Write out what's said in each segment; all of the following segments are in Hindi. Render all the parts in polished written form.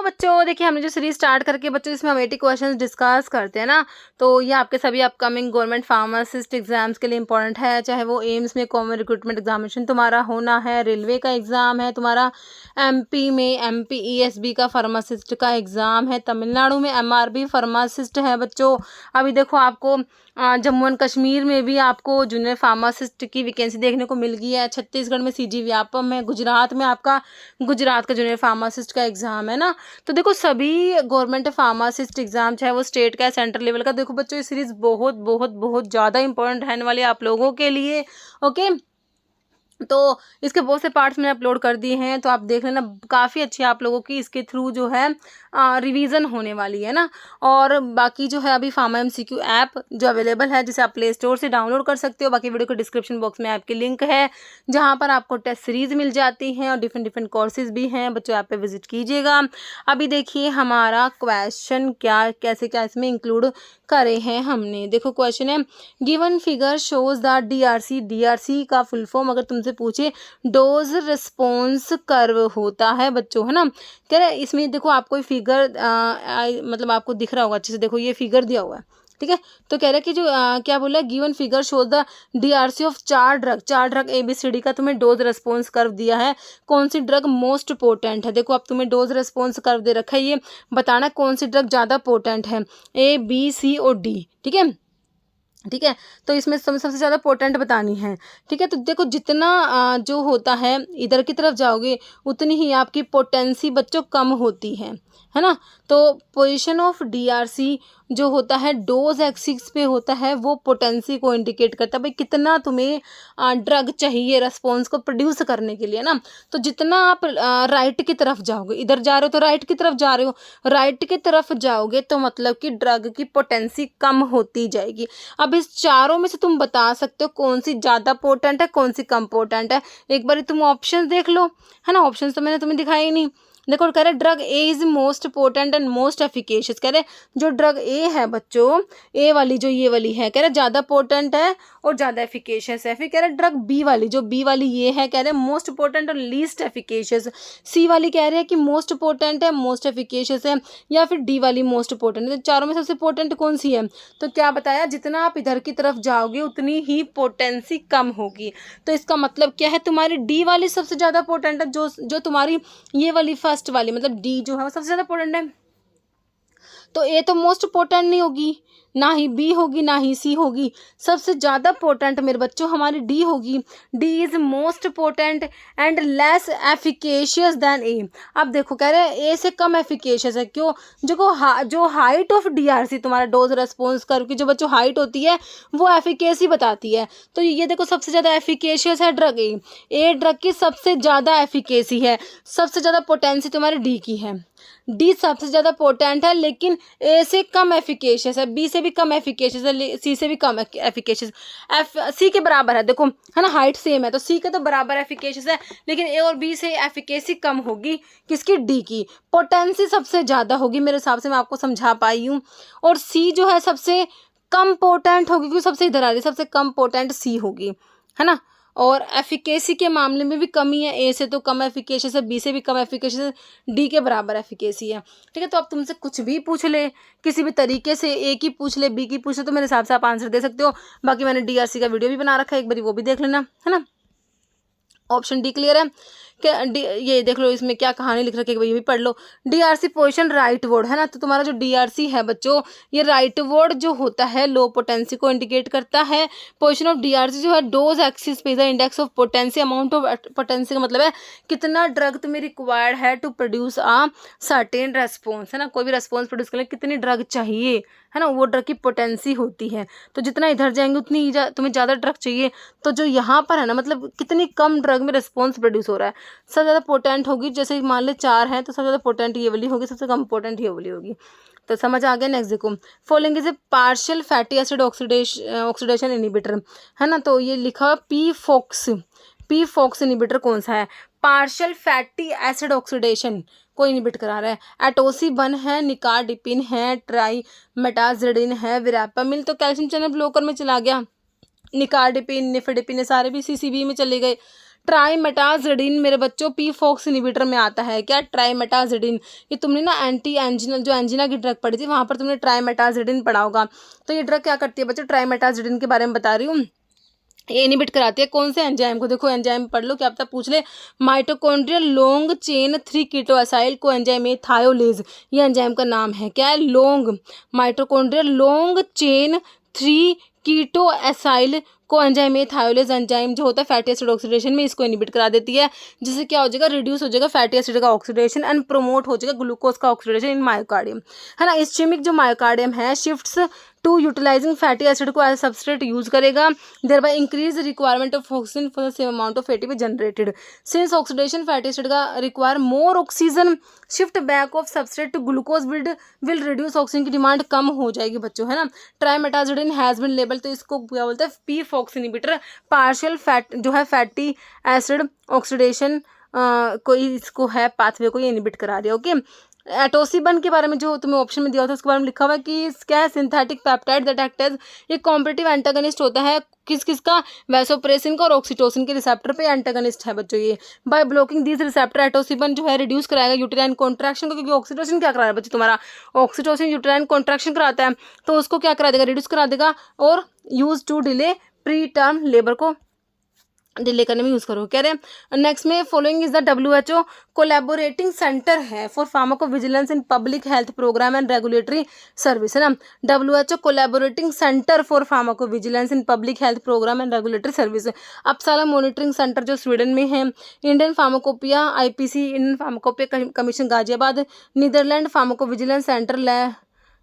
तो बच्चों देखिए हमने जो सीरीज स्टार्ट करके बच्चों इसमें हम 80 क्वेश्चंस डिस्कस करते हैं ना, तो ये आपके सभी अपकमिंग गवर्नमेंट फार्मासिस्ट एग्जाम्स के लिए इंपॉर्टेंट है। चाहे वो एम्स में कॉमन रिक्रूटमेंट एग्जामिनेशन तुम्हारा होना है, रेलवे का एग्ज़ाम है तुम्हारा, एमपी में एमपीईएसबी का फार्मासिस्ट का एग्ज़ाम है, तमिलनाडु में एमआरबी फार्मासिस्ट है बच्चों। अभी देखो आपको जम्मू एंड कश्मीर में भी आपको जूनियर फार्मासिस्ट की वैकेंसी देखने को मिल गई है। छत्तीसगढ़ में सीजी व्यापम है, गुजरात में आपका गुजरात का जूनियर फार्मासिस्ट का एग्ज़ाम है ना। तो देखो सभी गवर्नमेंट फार्मासिस्ट एग्ज़ाम चाहे वो स्टेट का है सेंट्रल लेवल का, देखो बच्चों ये सीरीज़ बहुत बहुत बहुत ज़्यादा इंपॉर्टेंट रहने वाली है आप लोगों के लिए। ओके, तो इसके बहुत से पार्ट्स मैंने अपलोड कर दिए हैं, तो आप देख लेना, काफ़ी अच्छी आप लोगों की इसके थ्रू जो है रिवीजन होने वाली है ना। और बाकी जो है अभी फार्मा एमसीक्यू ऐप जो अवेलेबल है, जिसे आप प्ले स्टोर से डाउनलोड कर सकते हो। बाकी वीडियो के डिस्क्रिप्शन बॉक्स में ऐप की लिंक है, जहाँ पर आपको टेस्ट सीरीज मिल जाती हैं और डिफरेंट कोर्सेज भी हैं बच्चों, ऐप पे विजिट कीजिएगा। अभी देखिए हमारा क्वेश्चन क्या कैसे क्या इसमें इंक्लूड करे हैं हमने। देखो क्वेश्चन है, given figure shows the DRC. DRC का फुल फॉर्म अगर तुमसे पूछे डोज रिस्पॉन्स कर्व होता है बच्चों, है ना। कह रहे इसमें देखो आपको फिगर मतलब आपको दिख रहा होगा अच्छे से, देखो ये फिगर दिया हुआ है, ठीक है। तो कह रहे कि जो क्या बोला है, given figure shows the DRC of चार ड्रग एबीसीडी का तुम्हें डोज रेस्पॉन्स कर्व दिया है, कौन सी ड्रग मोस्ट पोटेंट है। देखो अब तुम्हें डोज रेस्पॉन्स कर्व दे रखा है, ये बताना कौन सी ड्रग ज़्यादा पोटेंट है, ए बी सी और डी, ठीक है। ठीक है, तो इसमें सबसे ज़्यादा पोटेंट बतानी है, ठीक है। तो देखो जितना जो होता है इधर की तरफ जाओगे उतनी ही आपकी पोटेंसी बच्चों कम होती है ना। तो पोजीशन ऑफ डीआरसी जो होता है डोज एक्सिस पे होता है, वो पोटेंसी को इंडिकेट करता है भाई कितना तुम्हें ड्रग चाहिए रेस्पॉन्स को प्रोड्यूस करने के लिए ना। तो जितना आप राइट की तरफ जाओगे, इधर जा रहे हो तो राइट की तरफ जा रहे हो, राइट की तरफ जाओगे तो मतलब कि ड्रग की पोटेंसी कम होती जाएगी। अब इस चारों में से तुम बता सकते हो कौन सी ज़्यादा पोटेंट है कौन सी कम पोटेंट है। एक बार तुम ऑप्शन देख लो, है ना। ऑप्शन तो मैंने तुम्हें दिखाई ही नहीं। देखो कह रहे drug A is most potent and most efficacious. कह रहे जो ड्रग ए है बच्चों, ए वाली जो ये वाली है, कह रहे ज़्यादा पोटेंट है और ज़्यादा एफिकेशियस है। फिर कह रहे ड्रग बी वाली जो बी वाली ये है, कह रहे मोस्ट पोटेंट और लीस्ट एफिकेशियस। सी वाली कह रहे हैं कि मोस्ट पोटेंट है मोस्ट एफिकेशियस है, या फिर डी वाली मोस्ट पोटेंट है। तो चारों में सबसे पोटेंट कौन सी है, तो क्या बताया जितना आप इधर की तरफ जाओगे उतनी ही पोटेंसी कम होगी। तो इसका मतलब क्या है, तुम्हारी डी वाली सबसे ज़्यादा पोटेंट है, जो तुम्हारी ये वाली फर्स्ट वाली मतलब डी जो है वो सबसे ज़्यादा पोटेंट है। तो ए तो मोस्ट पोटेंट नहीं होगी, ना ही बी होगी ना ही सी होगी, सबसे ज़्यादा पोटेंट मेरे बच्चों हमारी डी होगी। D is most potent and less efficacious than A. अब देखो कह रहे हैं ए से कम एफिकेशियस है, क्यों, जो हाइट ऑफ डीआरसी तुम्हारा डोज रेस्पॉन्स कर्व की जो बच्चों हाइट होती है वो एफिकेसी बताती है। तो ये देखो सबसे ज़्यादा एफिकेशियस है ड्रग ए ड्रग की सबसे ज़्यादा एफिकेसी है, सबसे ज़्यादा पोटेंसी तुम्हारी डी की है। डी सबसे ज़्यादा पोटेंट है लेकिन ए से कम एफिकेशियस है, बी से भी कम एफिकेशियस है, सी से भी कम एफिकेशियस, एफ सी के बराबर है। देखो है ना, हाइट सेम है तो सी का तो बराबर एफिकेशियस है, लेकिन ए और बी से एफिकेसी कम होगी किसकी, डी की। पोटेंसी सबसे ज़्यादा होगी मेरे हिसाब से, मैं आपको समझा पाई हूँ। और सी जो है सबसे कम पोटेंट होगी, क्योंकि सबसे इधर आ रही है, सबसे कम पोटेंट सी होगी, है ना। और एफिकेसी के मामले में भी कमी है, ए से तो कम एफिकेशियस है, बी से भी कम एफिकेशियस है, डी के बराबर एफिकेसी है, ठीक है। तो अब तुमसे कुछ भी पूछ ले किसी भी तरीके से, ए की पूछ ले बी की पूछ ले, तो मेरे हिसाब से आप आंसर दे सकते हो। बाकी मैंने डीआरसी का वीडियो भी बना रखा है, एक बार वो भी देख लेना, है ना। ऑप्शन डी क्लियर है क्या, ये देख लो इसमें क्या कहानी लिख रखी है, ये भी पढ़ लो। डीआरसी पोजीशन राइट वर्ड, है ना। तो तुम्हारा जो डीआरसी है बच्चों, ये राइट वर्ड जो होता है लो पोटेंसी को इंडिकेट करता है। पोजीशन ऑफ डीआरसी जो है डोज एक्सिस पे index of potency, amount of potency का मतलब है कितना ड्रग तुम्हें रिक्वायर्ड है to produce a certain response, है ना। कोई भी रेस्पॉन्स प्रोड्यूस करने कितनी ड्रग चाहिए, है ना, वो ड्रग की पोटेंसी होती है। तो जितना इधर जाएंगे उतनी तुम्हें ज़्यादा ड्रग चाहिए। तो जो यहाँ पर है ना, मतलब कितनी कम ड्रग में रिस्पॉन्स प्रोड्यूस हो रहा है, सबसे ज़्यादा पोटेंट होगी। जैसे मान ले 4 हैं तो सबसे ज़्यादा पोटेंट ये वाली होगी, सबसे कम पोटेंट ये वाली होगी। तो समझ आ गया। नेक्स्ट देखो, following is a partial fatty acid oxidation inhibitor, है ना। तो ये लिखा पी फॉक्स इनिबिटर कौन सा है, पार्शियल फैटी एसिड ऑक्सीडेशन को इनिबिट करा रहा है। एटोसिबन है, निकार्डिपिन है, ट्राइमेटाजिडिन है, विरापामिल तो कैल्शियम चैनल ब्लॉकर में चला गया, निकार्डिपिन निफेडिपिन ये सारे भी सीसीबी में चले गए, ट्राइमेटाजिडिन मेरे बच्चों पी फॉक्स इनहिबिटर में आता है। क्या? ट्राइमेटाजिडिन। ये तुमने ना एंटी एंजिनल जो एंजिना की ड्रग पढ़ी थी वहाँ पर तुमने ट्राइमेटाजिडिन पढ़ा होगा। तो ये ड्रग क्या करती है बच्चों? ट्राइमेटाजिडिन के बारे में बता रही हूँ। ये इनहिबिट कराती है कौन से एंजाइम को? देखो एंजाइम पढ़ लो, क्या पता पूछ ले। माइटोकॉन्ड्रियल लॉन्ग चेन 3 कीटो एसाइल को एंजाइम है थायोलेज, ये एंजाइम का नाम है। क्या है? लॉन्ग माइटोकॉन्ड्रियल लॉन्ग चेन 3 कीटो एसाइल को एंजाइम है थायोलेज एंजाइम जो होता है फैटी एसिड ऑक्सीडेशन में इसको इनहिबिट करा देती है, जिससे क्या हो जाएगा? रिड्यूस हो जाएगा फैटी एसिड का ऑक्सीडेशन एंड प्रमोट हो जाएगा ग्लूकोज का ऑक्सीडेशन इन मायोकार्डियम, है ना। इस्चेमिक जो मायोकार्डियम है shifts to utilising fatty acid को एज सबस्ट्रेट यूज करेगा, thereby increase requirement of oxygen for the same amount of ATP generated. Since oxidation fatty acid का require more oxygen, shift back of substrate to glucose will reduce oxygen की डिमांड कम हो जाएगी बच्चों, है ना। ट्राइमेटाजिडिन हैज बिन लेबल, तो इसको क्या बोलते हैं? P fox inhibitor. Partial fat जो है फैटी एसिड ऑक्सीडेशन कोई इसको है पाथवे को ये इनहिबिट करा रही है। ओके, एटोसिबन के बारे में जो तुम्हें ऑप्शन में दिया था उसके बारे में लिखा हुआ है कि क्या है? Synthetic peptide that act as ये कॉम्पिटिटिव एंटागनिस्ट होता है किसका? वैसोप्रेसिन का और ऑक्सीटोसिन के रिसेप्टर पे एंटागनिस्ट है बच्चों ये। बाय ब्लॉकिंग दिस रिसेप्टर एटोसिबन जो है रिड्यूस कराएगा यूटेराइन कॉन्ट्रैक्शन को, क्योंकि ऑक्सीटोसिन क्या करा रहा है बच्चों तुम्हारा? ऑक्सीटोसिन यूटेराइन कॉन्ट्रैक्शन कराता है, तो उसको क्या करा देगा? रिड्यूस करा देगा और use to delay pre term labour को डिले करने में यूज करो। कह रहे हैं नेक्स्ट में following is the WHO collaborating centre है for pharmacovigilance in public health programme and regulatory service, है ना। WHO collaborating centre for pharmacovigilance in public health programme and regulatory service. Uppsala monitoring centre जो स्वीडन में है। Indian pharmacopoeia IPC Indian pharmacopoeia commission Ghaziabad. Netherland pharmacovigilance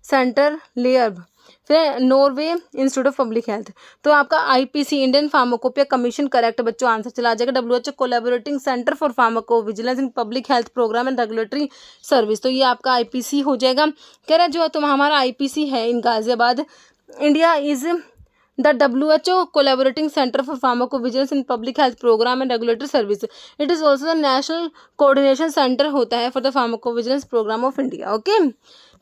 centre Lareb. फिर Norway institute of public health. तो आपका IPC Indian pharmacopoeia commission correct बच्चों आंसर चला जाएगा। WHO collaborating centre for pharmacovigilance in public health programme and regulatory service, तो ये आपका IPC हो जाएगा। कह रहा है जो तुम हमारा IPC है in Ghaziabad India is the WHO collaborating centre for pharmacovigilance in public health programme and regulatory service. It is also the national coordination centre होता है for the pharmacovigilance programme of India. Okay,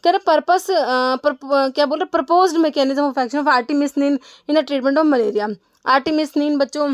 कह रहे पर्पस क्या बोल रहे? Proposed mechanism of action of artemisinin in the treatment of malaria. Artemisinin बच्चों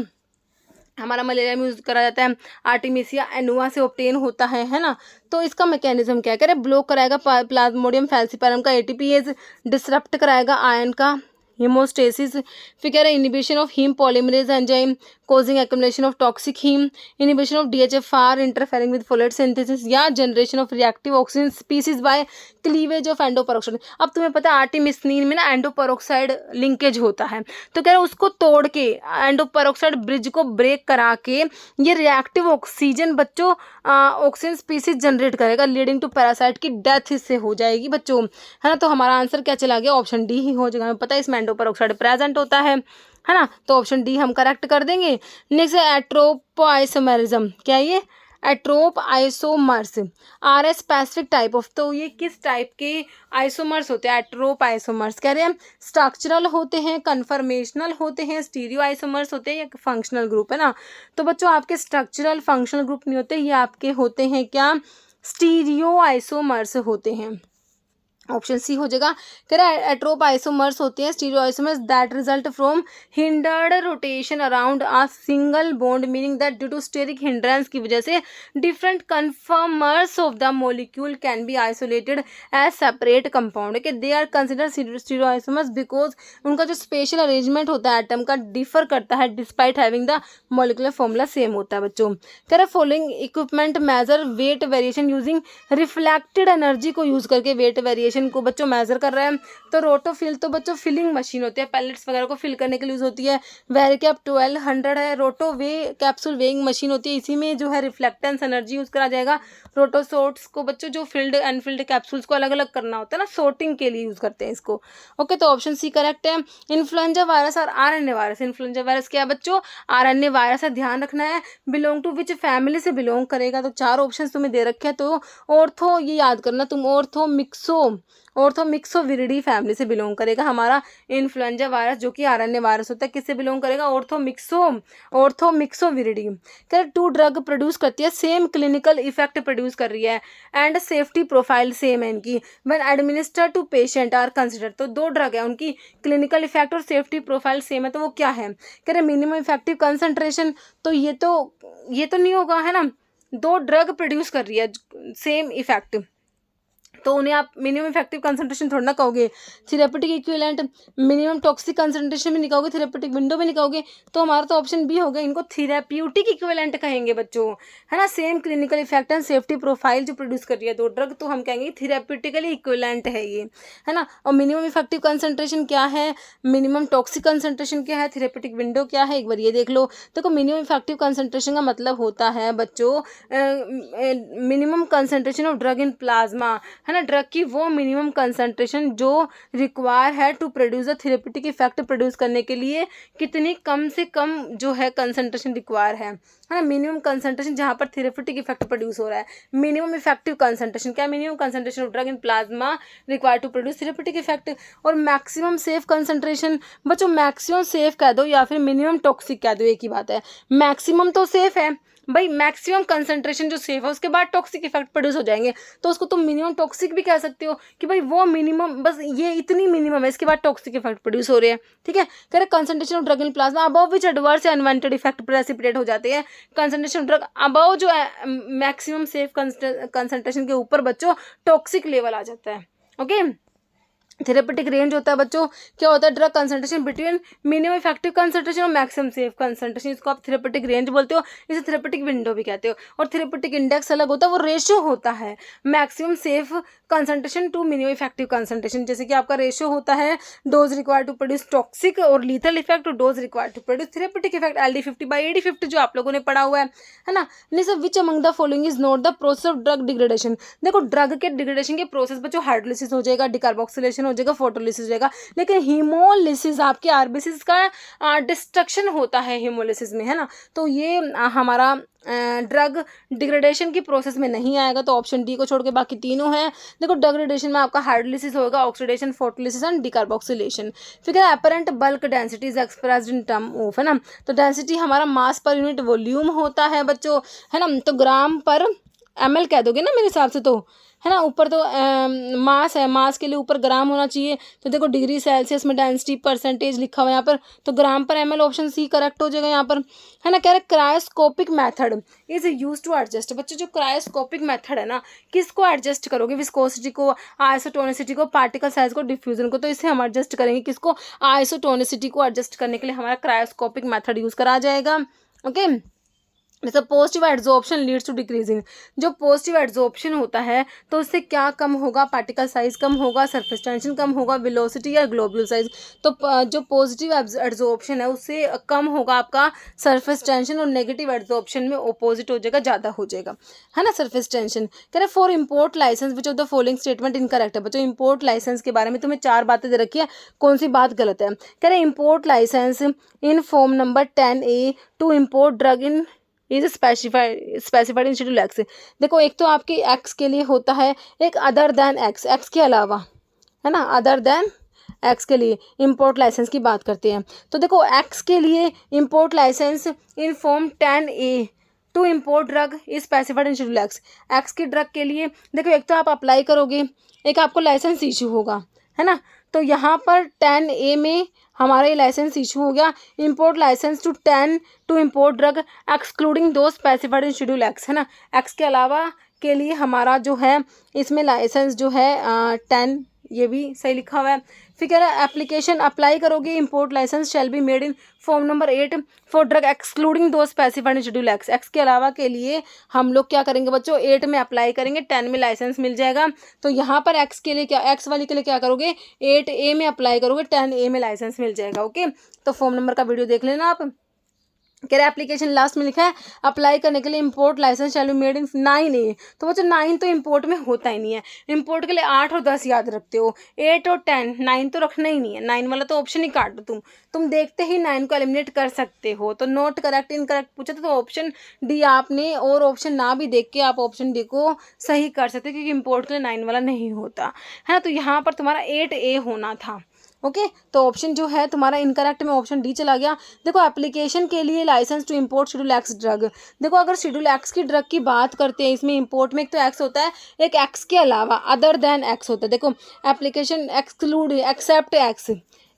हमारा मलेरिया में यूज करा जाता है, आर्टिमिसिया एनुआ से ऑब्टेन होता है ना। तो इसका मैकेनिज्म क्या कह रहे? ब्लॉक कराएगा प्लाज्मोडियम फैल्सिपारम का ATPase, डिसरप्ट कराएगा आयन का हेमोस्टेसिस। फिर कह रहे हैं inhibition of haem polymerase enzyme causing accumulation of toxic haem, inhibition of DHFR interfering with folate synthesis या generation of reactive oxygen species by cleavage of endoperoxide. अब तुम्हें पता है आर्टिमिसनिन में ना एंडोपरऑक्साइड लिंकेज होता है, तो कह रहे हैं उसको तोड़ के एंडोपरऑक्साइड ब्रिज को ब्रेक करा के ये रिएक्टिव ऑक्सीजन बच्चों ऑक्सीजन स्पीसीज जनरेट करेगा, लीडिंग टू पैरासाइट की डेथ इससे हो जाएगी बच्चों, है ना। तो हमारा आंसर क्या चला गया? ऑप्शन डी ही हो जाएगा। हमें पता है इसमें एंडोपरऑक्साइड प्रेजेंट होता है ना, तो ऑप्शन डी हम करेक्ट कर देंगे। नेक्स्ट है एट्रोपोआइसोमेरिज्म। क्या ये? Atropisomers are a specific type of, तो ये किस टाइप के आइसोमर्स होते हैं? एट्रोप आइसोमर्स कह रहे हैं स्ट्रक्चरल होते हैं, कन्फर्मेशनल होते हैं, स्टीरियो आइसोमर्स होते हैं या फंक्शनल ग्रुप, है ना। तो बच्चों आपके स्ट्रक्चरल फंक्शनल ग्रुप नहीं होते, ये आपके होते हैं क्या? स्टीरियो आइसोमर्स होते हैं। ऑप्शन सी हो जाएगा। कह रहा है एट्रोप आइसोमर्स होते हैं stereoisomers that result from hindered rotation around a single bond, meaning that due to steric hindrance की वजह से different conformers of the molecule can be isolated as separate compound. कि they are consider stereoisomers because उनका जो स्पेशल अरेंजमेंट होता है एटम का डिफर करता है despite having the molecular formula same होता है बच्चों। कह रहे following equipment measure weight variation using reflected energy को यूज करके वेट वेरिएशन को बच्चों मेजर कर रहे हैं। तो रोटोफिल तो बच्चों फिलिंग मशीन होती है, पैलेट्स वगैरह को फिल करने के लिए यूज होती है। वेरिकैप 1200 है। रोटो वे कैप्सूल वेइंग मशीन होती है, इसी में जो है रिफ्लेक्टेंस एनर्जी यूज करा जाएगा। रोटोसोर्ट्स को बच्चों जो फिल्ड अनफिल्ड कैप्सूल्स को अलग अलग करना होता है ना, सोर्टिंग के लिए यूज करते हैं इसको। ओके, तो ऑप्शन सी करेक्ट है। इन्फ्लुएंजा वायरस और RNA वायरस। इन्फ्लुएंजा वायरस क्या है बच्चों? RNA वायरस है, ध्यान रखना है। बिलोंग टू विच फैमिली से बिलोंग करेगा? तो 4 ऑप्शन तुम्हें दे रखे हैं, तो ऑर्थो ये याद करना तुम, ऑर्थो मिक्सो ऑर्थोमिक्सोविरिडी फैमिली से बिलोंग करेगा हमारा इन्फ्लुएंजा वायरस, जो कि आरएनए वायरस होता है। किससे बिलोंग करेगा? ऑर्थोमिक्सोविरिडी। क्या टू ड्रग प्रोड्यूस करती है, सेम क्लिनिकल इफेक्ट प्रोड्यूस कर रही है एंड सेफ्टी प्रोफाइल सेम है इनकी। When administer to patient are consider, तो दो ड्रग है, उनकी क्लिनिकल इफेक्ट और सेफ्टी प्रोफाइल सेम है, तो वो क्या है? कह रहे मिनिमम इफेक्टिव कंसंट्रेशन, तो ये तो नहीं होगा, है ना। दो ड्रग प्रोड्यूस कर रही है सेम इफेक्ट, तो उन्हें आप मिनिमम इफेक्टिव कंसंट्रेशन थोड़ा ना कहोगे। Therapeutic equivalent, minimum toxic concentration भी नहीं कहोगे, थेरेपेटिक विंडो भी नहीं कहोगे, तो हमारा तो ऑप्शन बी हो गया। इनको थेरेप्यूटिक इक्विवेलेंट कहेंगे बच्चों, है ना। Same clinical effect and safety profile जो प्रोड्यूस कर रही है दो ड्रग, तो हम कहेंगे थेरेप्यूटिकली इक्विवेलेंट है ये, है ना। और मिनिमम इफेक्टिव कंसंट्रेशन क्या है, मिनिमम टॉक्सिक कंसंट्रेशन क्या है, थेरेपेटिक विंडो क्या है, एक बार ये देख लो। देखो मिनिमम इफेक्टिव कंसंट्रेशन का मतलब होता है बच्चों minimum concentration of drug in plasma, है ना। ड्रग की वो मिनिमम कंसंट्रेशन जो रिक्वायर है to produce a therapeutic effect produce करने के लिए कितनी कम से कम जो है कंसंट्रेशन रिक्वायर है ना। मिनिमम कंसंट्रेशन जहाँ पर थेरेपेटिक इफेक्ट प्रोड्यूस हो रहा है। मिनिमम इफेक्टिव कंसंट्रेशन क्या? Minimum concentration of drug in plasma require to produce therapeutic effect. और मैक्सिमम सेफ कंसंट्रेशन, बच्चों मैक्सिमम सेफ कह दो या फिर मिनिमम टॉक्सिक कह दो, एक ही बात है। मैक्सिमम तो सेफ है भाई, मैक्सिमम कंसंट्रेशन जो सेफ है उसके बाद टॉक्सिक इफेक्ट प्रोड्यूस हो जाएंगे, तो उसको तुम मिनिमम टॉक्सिक भी कह सकते हो कि भाई वो मिनिमम, बस ये इतनी मिनिमम है, इसके बाद टॉक्सिक इफेक्ट प्रोड्यूस हो रहे हैं, ठीक है। कह रहे concentration of drug in plasma above which adverse unwanted effect precipitate हो जाते हैं। कंसंट्रेशन ऑफ ड्रग अबव जो है मैक्सिमम सेफ कंसंट्रेशन के ऊपर बच्चों टॉक्सिक लेवल आ जाता है, ओके। थेरेपेटिक रेंज होता है बच्चों, क्या होता है? Drug concentration between minimum effective concentration और मैक्सिमम सेफ कंसंट्रेशन, इसको आप थेरेपेटिक रेंज बोलते हो, इसे थेरेपेटिक विंडो भी कहते हो। और थेरेपेटिक इंडेक्स अलग होता है, वो रेशियो होता है maximum safe concentration to minimum effective concentration. जैसे कि आपका रेशियो होता है dose required to produce toxic और लीथल इफेक्ट और dose required to produce therapeutic effect LD50/AD50 जो आप लोगों ने पढ़ा हुआ है ना। नहीं which among the following is not the process of drug degradation. देखो ड्रग के डिग्रेडेशन के प्रोसेस बच्चों हाइड्रोलिसिस हो जाएगा, डिकार्बोक्सिलेशन हो जाएगा, फोटोलिसिस हो जाएगा, लेकिन हीमोलिसिस आपके आरबीसीज का डिस्ट्रक्शन होता है हीमोलिसिस में, है ना। तो ये हमारा ड्रग डिग्रेडेशन की प्रोसेस में नहीं आएगा, तो ऑप्शन डी को छोड़ के बाकी तीनों हैं। देखो डिग्रेडेशन में आपका हाइड्रोलिसिस होगा, ऑक्सीडेशन, फोटोलिसिस एंड डिकार्बोक्सिलेशन। फिर apparent bulk density is expressed in term of, है ना। तो डेंसिटी हमारा मास पर यूनिट वॉल्यूम होता है बच्चों, है ना। तो ग्राम पर ml कह दोगे ना मेरे हिसाब से, तो है ना। ऊपर तो मास है, मास के लिए ऊपर ग्राम होना चाहिए, तो देखो डिग्री सेल्सियस में डेंसिटी परसेंटेज लिखा हुआ है यहाँ पर, तो ग्राम पर ml ऑप्शन सी करेक्ट हो जाएगा यहाँ पर, है ना। कह रहे cryoscopic method is use to adjust. बच्चों जो क्रायोस्कोपिक मेथड है ना, किसको एडजस्ट करोगे? विस्कोसिटी को, आइसोटोनिसिटी को, पार्टिकल साइज को, डिफ्यूजन को, तो इसे हम एडजस्ट करेंगे किसको? आइसोटोनिसिटी को एडजस्ट करने के लिए हमारा क्रायोस्कोपिक मेथड यूज करा जाएगा, ओके। जैसे positive adsorption leads to decreasing, जो पॉजिटिव एड्जॉर्प्शन होता है तो उससे क्या कम होगा? पार्टिकल साइज कम होगा, सरफेस टेंशन कम होगा, वेलोसिटी या ग्लोब्यूल साइज। तो जो पॉजिटिव एड्जॉर्प्शन है उससे कम होगा आपका सरफेस टेंशन, और नेगेटिव एड्जॉर्प्शन में ऑपोजिट हो जाएगा, ज़्यादा हो जाएगा, है ना, सरफेस टेंशन। कह रहे for import licence which of the following statement incorrect है। बच्चों इम्पोर्ट लाइसेंस के बारे में तुम्हें 4 बातें दे रखी है, कौन सी बात गलत है? कह रहे import licence in form number 10A to import drug in is specified in schedule X. देखो एक तो आपके एक्स के लिए होता है, एक अदर देन एक्स, एक्स के अलावा, है ना, अदर देन एक्स के लिए इम्पोर्ट लाइसेंस की बात करते हैं। तो देखो एक्स के लिए import licence in form 10A to import drug is specified in schedule X. X की ड्रग के लिए देखो एक तो आप अप्लाई करोगे, एक आपको लाइसेंस इशू होगा, है ना। तो यहाँ पर 10A में हमारा ये लाइसेंस इशू हो गया, import licence to import drug excluding those specified in schedule X, है ना। एक्स के अलावा के लिए हमारा जो है इसमें लाइसेंस जो है 10, ये भी सही लिखा हुआ है। फिर कह रहा है एप्लीकेशन अप्लाई करोगे, import licence shall be made in form number 8 for drug excluding those specified in schedule X. X के अलावा के लिए हम लोग क्या करेंगे बच्चों? 8 में अप्लाई करेंगे, 10 में लाइसेंस मिल जाएगा। तो यहाँ पर एक्स के लिए क्या, एक्स वाली के लिए क्या करोगे? 8A में अप्लाई करोगे, 10A में लाइसेंस मिल जाएगा, ओके। तो फॉर्म नंबर का वीडियो देख लेना आप। कह रहे एप्लीकेशन लास्ट में लिखा है अप्लाई करने के लिए import licence shall be made in 9A। तो बच्चों 9 तो इंपोर्ट में होता ही नहीं है। इंपोर्ट के लिए 8 और 10 याद रखते हो, 8 और 10, 9 तो रखना ही नहीं है। 9 वाला तो ऑप्शन ही काट दो तुम देखते ही 9 को एलिमिनेट कर सकते हो। तो नॉट करेक्ट इनकरेक्ट पूछा था तो ऑप्शन डी आपने, और ऑप्शन ना भी देख के आप ऑप्शन डी को सही कर सकते क्योंकि इंपोर्ट के लिए 9 वाला नहीं होता है ना। तो यहाँ पर तुम्हारा 8A होना था। ओके तो ऑप्शन जो है तुम्हारा इनकरेक्ट में ऑप्शन डी चला गया। देखो एप्लीकेशन के लिए licence to import schedule X drug, देखो अगर शेड्यूल एक्स की ड्रग की बात करते हैं इसमें इंपोर्ट में एक तो एक्स होता है, एक एक्स के अलावा अदर देन एक्स होता है। देखो एप्लीकेशन एक्सक्लूड एक्सेप्ट एक्स,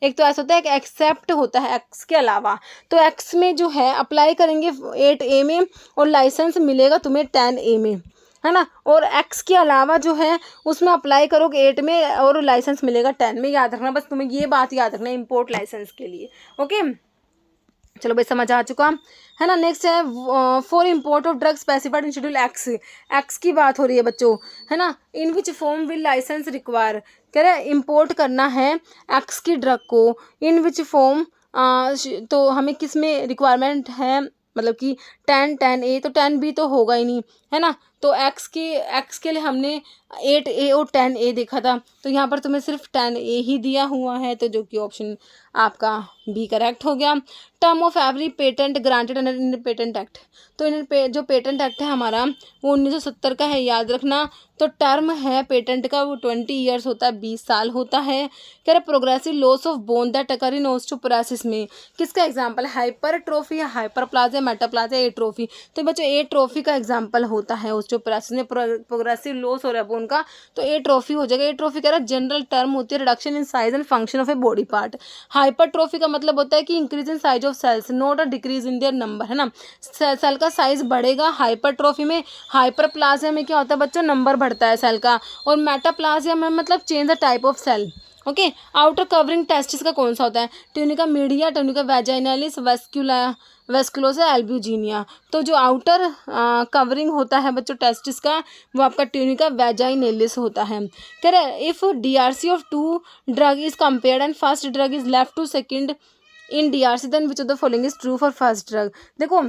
एक तो ऐसा होता है एक एक्सेप्ट होता है एक्स के अलावा। तो एक्स में जो है अप्लाई करेंगे 8A में और लाइसेंस मिलेगा तुम्हें 10A में, है ना। और एक्स के अलावा जो है उसमें अप्लाई करोगे 8 में और लाइसेंस मिलेगा 10 में। याद रखना, बस तुम्हें ये बात याद रखना है इंपोर्ट लाइसेंस के लिए। ओके चलो भाई समझ आ चुका है ना। नेक्स्ट है for import of drug specified in schedule X, X की बात हो रही है बच्चों, है ना। In which form will licence require, कह रहे इम्पोर्ट करना है एक्स की ड्रग को, इन विच फॉर्म तो हमें किस में रिक्वायरमेंट है, मतलब कि 10A तो 10B तो होगा ही नहीं, है ना। तो एक्स के लिए हमने 8A और 10A देखा था, तो यहाँ पर तुम्हें सिर्फ 10A ही दिया हुआ है, तो जो कि ऑप्शन आपका बी करेक्ट हो गया। Term of every patent granted under Indian patent act, तो जो पेटेंट एक्ट है हमारा वो 1970 का है, याद रखना। तो टर्म है पेटेंट का वो 20 ईयर्स होता है, 20 साल होता है। कह रहे progressive loss of bone that occur in osteoporosis में किसका एग्जांपल है, हाइपरट्रोफी या हाइपरप्लाजिया मेटाप्लाजिया एट्रोफी। तो बच्चों एट्रोफी का एग्जांपल होता है ओस्टियोपोरोसिस में, प्रोग्रेसिव लॉस हो रहा है बोन का, तो एट्रोफी हो जाएगा। एट्रोफी कह रहा है जनरल टर्म होती है reduction in size and function of a body part. Hypertrophy का मतलब होता है कि increase in size of cells not a decrease in their number, है ना। सेल का साइज बढ़ेगा हाइपरट्रोफी में। हाइपरप्लाजिया में क्या होता है बच्चों, नंबर बढ़ता है सेल का। और मेटाप्लाजिया में मतलब change the type of cell. Okay outer covering testis का कौन सा होता है, tunica media, tunica vaginalis, vasculosa, albuginea. तो जो आउटर कवरिंग होता है बच्चों टेस्टिस का वो आपका ट्यूनिका वेजाइनालिस होता है। कह रहे if DRC of 2 drug is compared and first drug is left to second in DRC then which of the following is true for first drug. देखो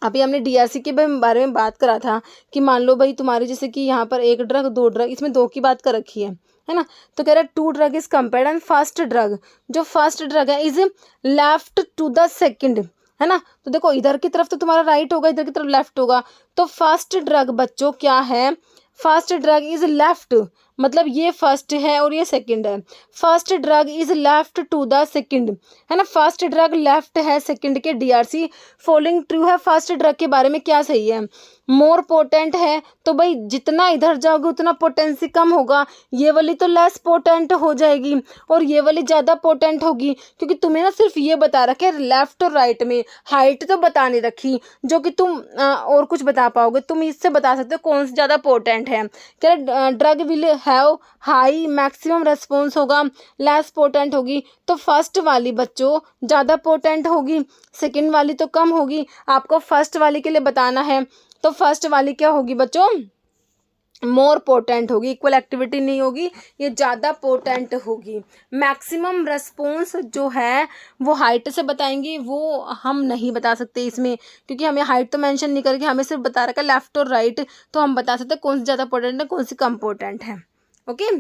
अभी हमने DRC के बारे में बात करा था कि मान लो भाई तुम्हारे जैसे कि यहाँ पर 1 ड्रग 2 ड्रग, इसमें 2 की बात कर रखी है ना। तो कह रहा है 2 drug is compared and first drug, जो फर्स्ट ड्रग है is left to the second, है ना। तो देखो इधर की तरफ तो तुम्हारा राइट होगा, इधर की तरफ लेफ्ट होगा। तो फर्स्ट ड्रग बच्चों क्या है, फर्स्ट ड्रग इज लेफ्ट, मतलब ये फर्स्ट है और ये सेकंड है। First drug is left to the second, है ना। फर्स्ट ड्रग लेफ्ट है सेकंड के DRC फॉलोइंग ट्रू है। फर्स्ट ड्रग के बारे में क्या सही है, मोर पोटेंट है, तो भाई जितना इधर जाओगे उतना पोटेंसी कम होगा, ये वाली तो लेस पोटेंट हो जाएगी और ये वाली ज़्यादा पोटेंट होगी, क्योंकि तुम्हें ना सिर्फ ये बता रखे लेफ्ट और राइट में, हाइट तो बता नहीं रखी जो कि तुम और कुछ बता पाओगे। तुम इससे बता सकते हो कौन सी ज़्यादा पोटेंट है। क्या drug will have high maximum response होगा, लेस पोटेंट होगी। तो फर्स्ट वाली बच्चों ज़्यादा पोटेंट होगी, सेकंड वाली तो कम होगी। आपको फर्स्ट वाली के लिए बताना है, तो फर्स्ट वाली क्या होगी बच्चों, मोर पोटेंट होगी, इक्वल एक्टिविटी नहीं होगी, ये ज़्यादा पोटेंट होगी। मैक्सिमम रेस्पॉन्स जो है वो हाइट से बताएंगे, वो हम नहीं बता सकते इसमें, क्योंकि हमें हाइट तो मेंशन नहीं करके हमें सिर्फ बता रखा है लेफ्ट और राइट, तो हम बता सकते हैं कौन सी ज़्यादा पोटेंट है कौन सी कम पोटेंट है। ओके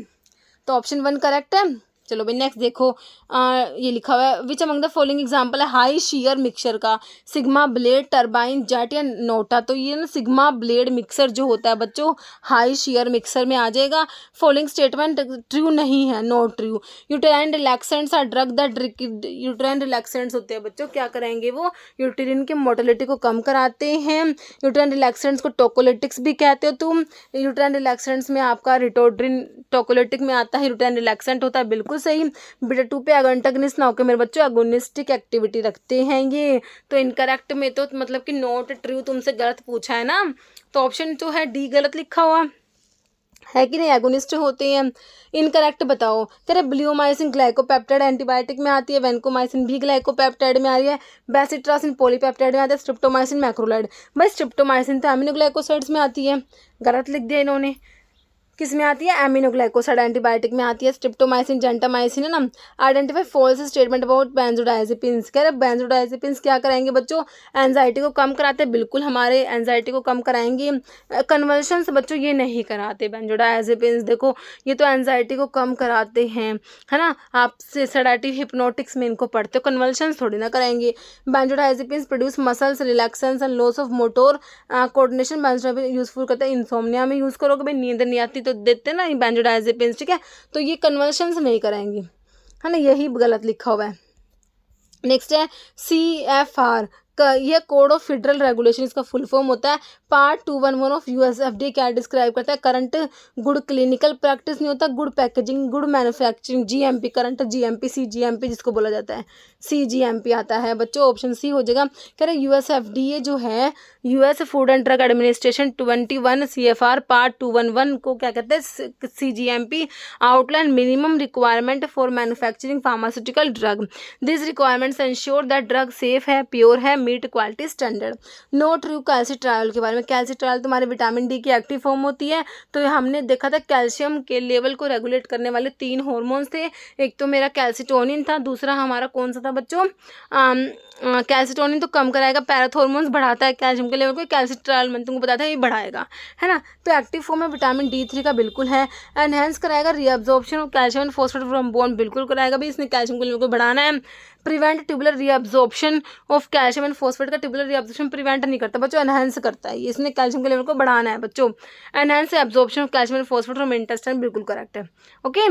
तो ऑप्शन 1 करेक्ट है। चलो भाई नेक्स्ट देखो, ये लिखा हुआ है which among the following example है हाई शेयर मिक्सचर का, सिग्मा ब्लेड, टरबाइन, जेट या नोटा। तो ये ना सिग्मा ब्लेड मिक्सर जो होता है बच्चों हाई शेयर मिक्सर में आ जाएगा। फॉलोइंग स्टेटमेंट ट्रू नहीं है, not true. Uterine relaxants are drug that, uterine relaxants होते हैं बच्चों क्या करेंगे, वो यूटेरिन के मोटिलिटी को कम कराते हैं। यूटेराइन रिलैक्सेंट्स को टोकोलिटिक्स भी कहते हो तुम। यूटेराइन रिलैक्सेंट्स में आपका रिटोड्रिन टोकोलिटिक में आता है, यूटेराइन रिलैक्सेंट होता है, बिल्कुल सही। बीटा 2 पे एगोनिस्ट ना होकर मेरे बच्चों एगोनिस्टिक एक्टिविटी रखते हैं ये। तो इनकरेक्ट में तो मतलब कि नॉट ट्रू तुमसे गलत पूछा है ना, तो ऑप्शन जो है डी गलत लिखा हुआ है कि नहीं, एगोनिस्ट होते हैं। इनकरेक्ट बताओ। तेरे ब्लियोमाइसिन ग्लाइकोपेप्टाइड एंटीबायोटिक में आती है, वेंकोमाइसिन भी ग्लाइकोपेप्टाइड में आ रही है, बेसिट्रासिन पॉलीपेप्टाइड में आता है, स्ट्रिप्टोमाइसिन मैक्रोलाइड। भाई स्ट्रिप्टोमाइसिन तो एमिनो ग्लाइकोसाइड्स में आती है, गलत लिख दिया इन्होंने। किस में आती है, एमिनोग्लाइकोसाइड एंटीबायोटिक में आती है, स्ट्रिप्टोमाइसिन, जेंटामाइसिन, है ना। Identify false statement about benzodiazepines, कह रहे बेंजोडाइजेपिन्स क्या कराएंगे बच्चों, एंजाइटी को कम कराते हैं, बिल्कुल हमारे एंजाइटी को कम कराएंगे। कन्वल्शंस बच्चों ये नहीं कराते बेंजोडाइजेपिन्स, देखो ये तो एंजाइटी को कम कराते हैं, है ना। आप सेडेटिव हिप्नोटिक्स में इनको पढ़ते हो, कन्वल्शंस थोड़ी ना कराएंगे। Benzodiazepines produce muscles relaxants and loss of motor coordination. Benzodiazepine useful करता है इंसोम्निया में, यूज़ करोगे भाई नींद नहीं आती तो देते हैं ना बेंजोडाइजेपिन्स, ठीक है। तो ये कन्वर्शंस नहीं कराएंगे, है ना, यही गलत लिखा हुआ है। नेक्स्ट है CFR का, यह कोड ऑफ फेडरल रेगुलेशन, इसका फुल फॉर्म होता है। पार्ट 211 ऑफ USFDA क्या डिस्क्राइब करता है, करंट गुड क्लिनिकल प्रैक्टिस नहीं होता, good packaging, good manufacturing, GMP, current GMP, CGMP जिसको बोला जाता है, CGMP आता है बच्चों, ऑप्शन सी हो जाएगा। कह रहे USFDA जो है, US food and drug administration 21 CFR part 211 को क्या कहते हैं, CGMP, outline minimum requirement for manufacturing pharmaceutical drug. This requirements ensure that drug safe है, प्योर है, meet quality standard. No true calcitriol के बारे में, कैल्सिट्रायल तुम्हारे विटामिन डी की एक्टिव फॉर्म होती है। तो हमने देखा था कैल्शियम के लेवल को रेगुलेट करने वाले 3 हार्मोन्स थे, एक तो मेरा कैल्सिटोनिन था, दूसरा हमारा कौन सा था बच्चों, कैल्सिटोनिन तो कम कराएगा, पैराथॉर्मोन्स बढ़ाता है कैल्शियम के लेवल को, कैल्सिट्रायल मैंने तुमको बताया था ये बढ़ाएगा, है ना। तो एक्टिव फॉर्म में विटामिन D3 का बिल्कुल है। एनहेंस कराएगा reabsorption of calcium and phosphate from bone, बिल्कुल कराएगा भाई, इसने कैल्शियम के लेवल को बढ़ाना है। Prevent tubular reabsorption of calcium and phosphate का ट्यूबुलर रीअब्जॉर्प्शन प्रिवेंट नहीं करता बच्चों, एनहेंस करता है, इसने कैल्शियम के लेवल को बढ़ाना है बच्चों। Enhance absorption of calcium and phosphate from intestine, बिल्कुल करेक्ट है, ओके।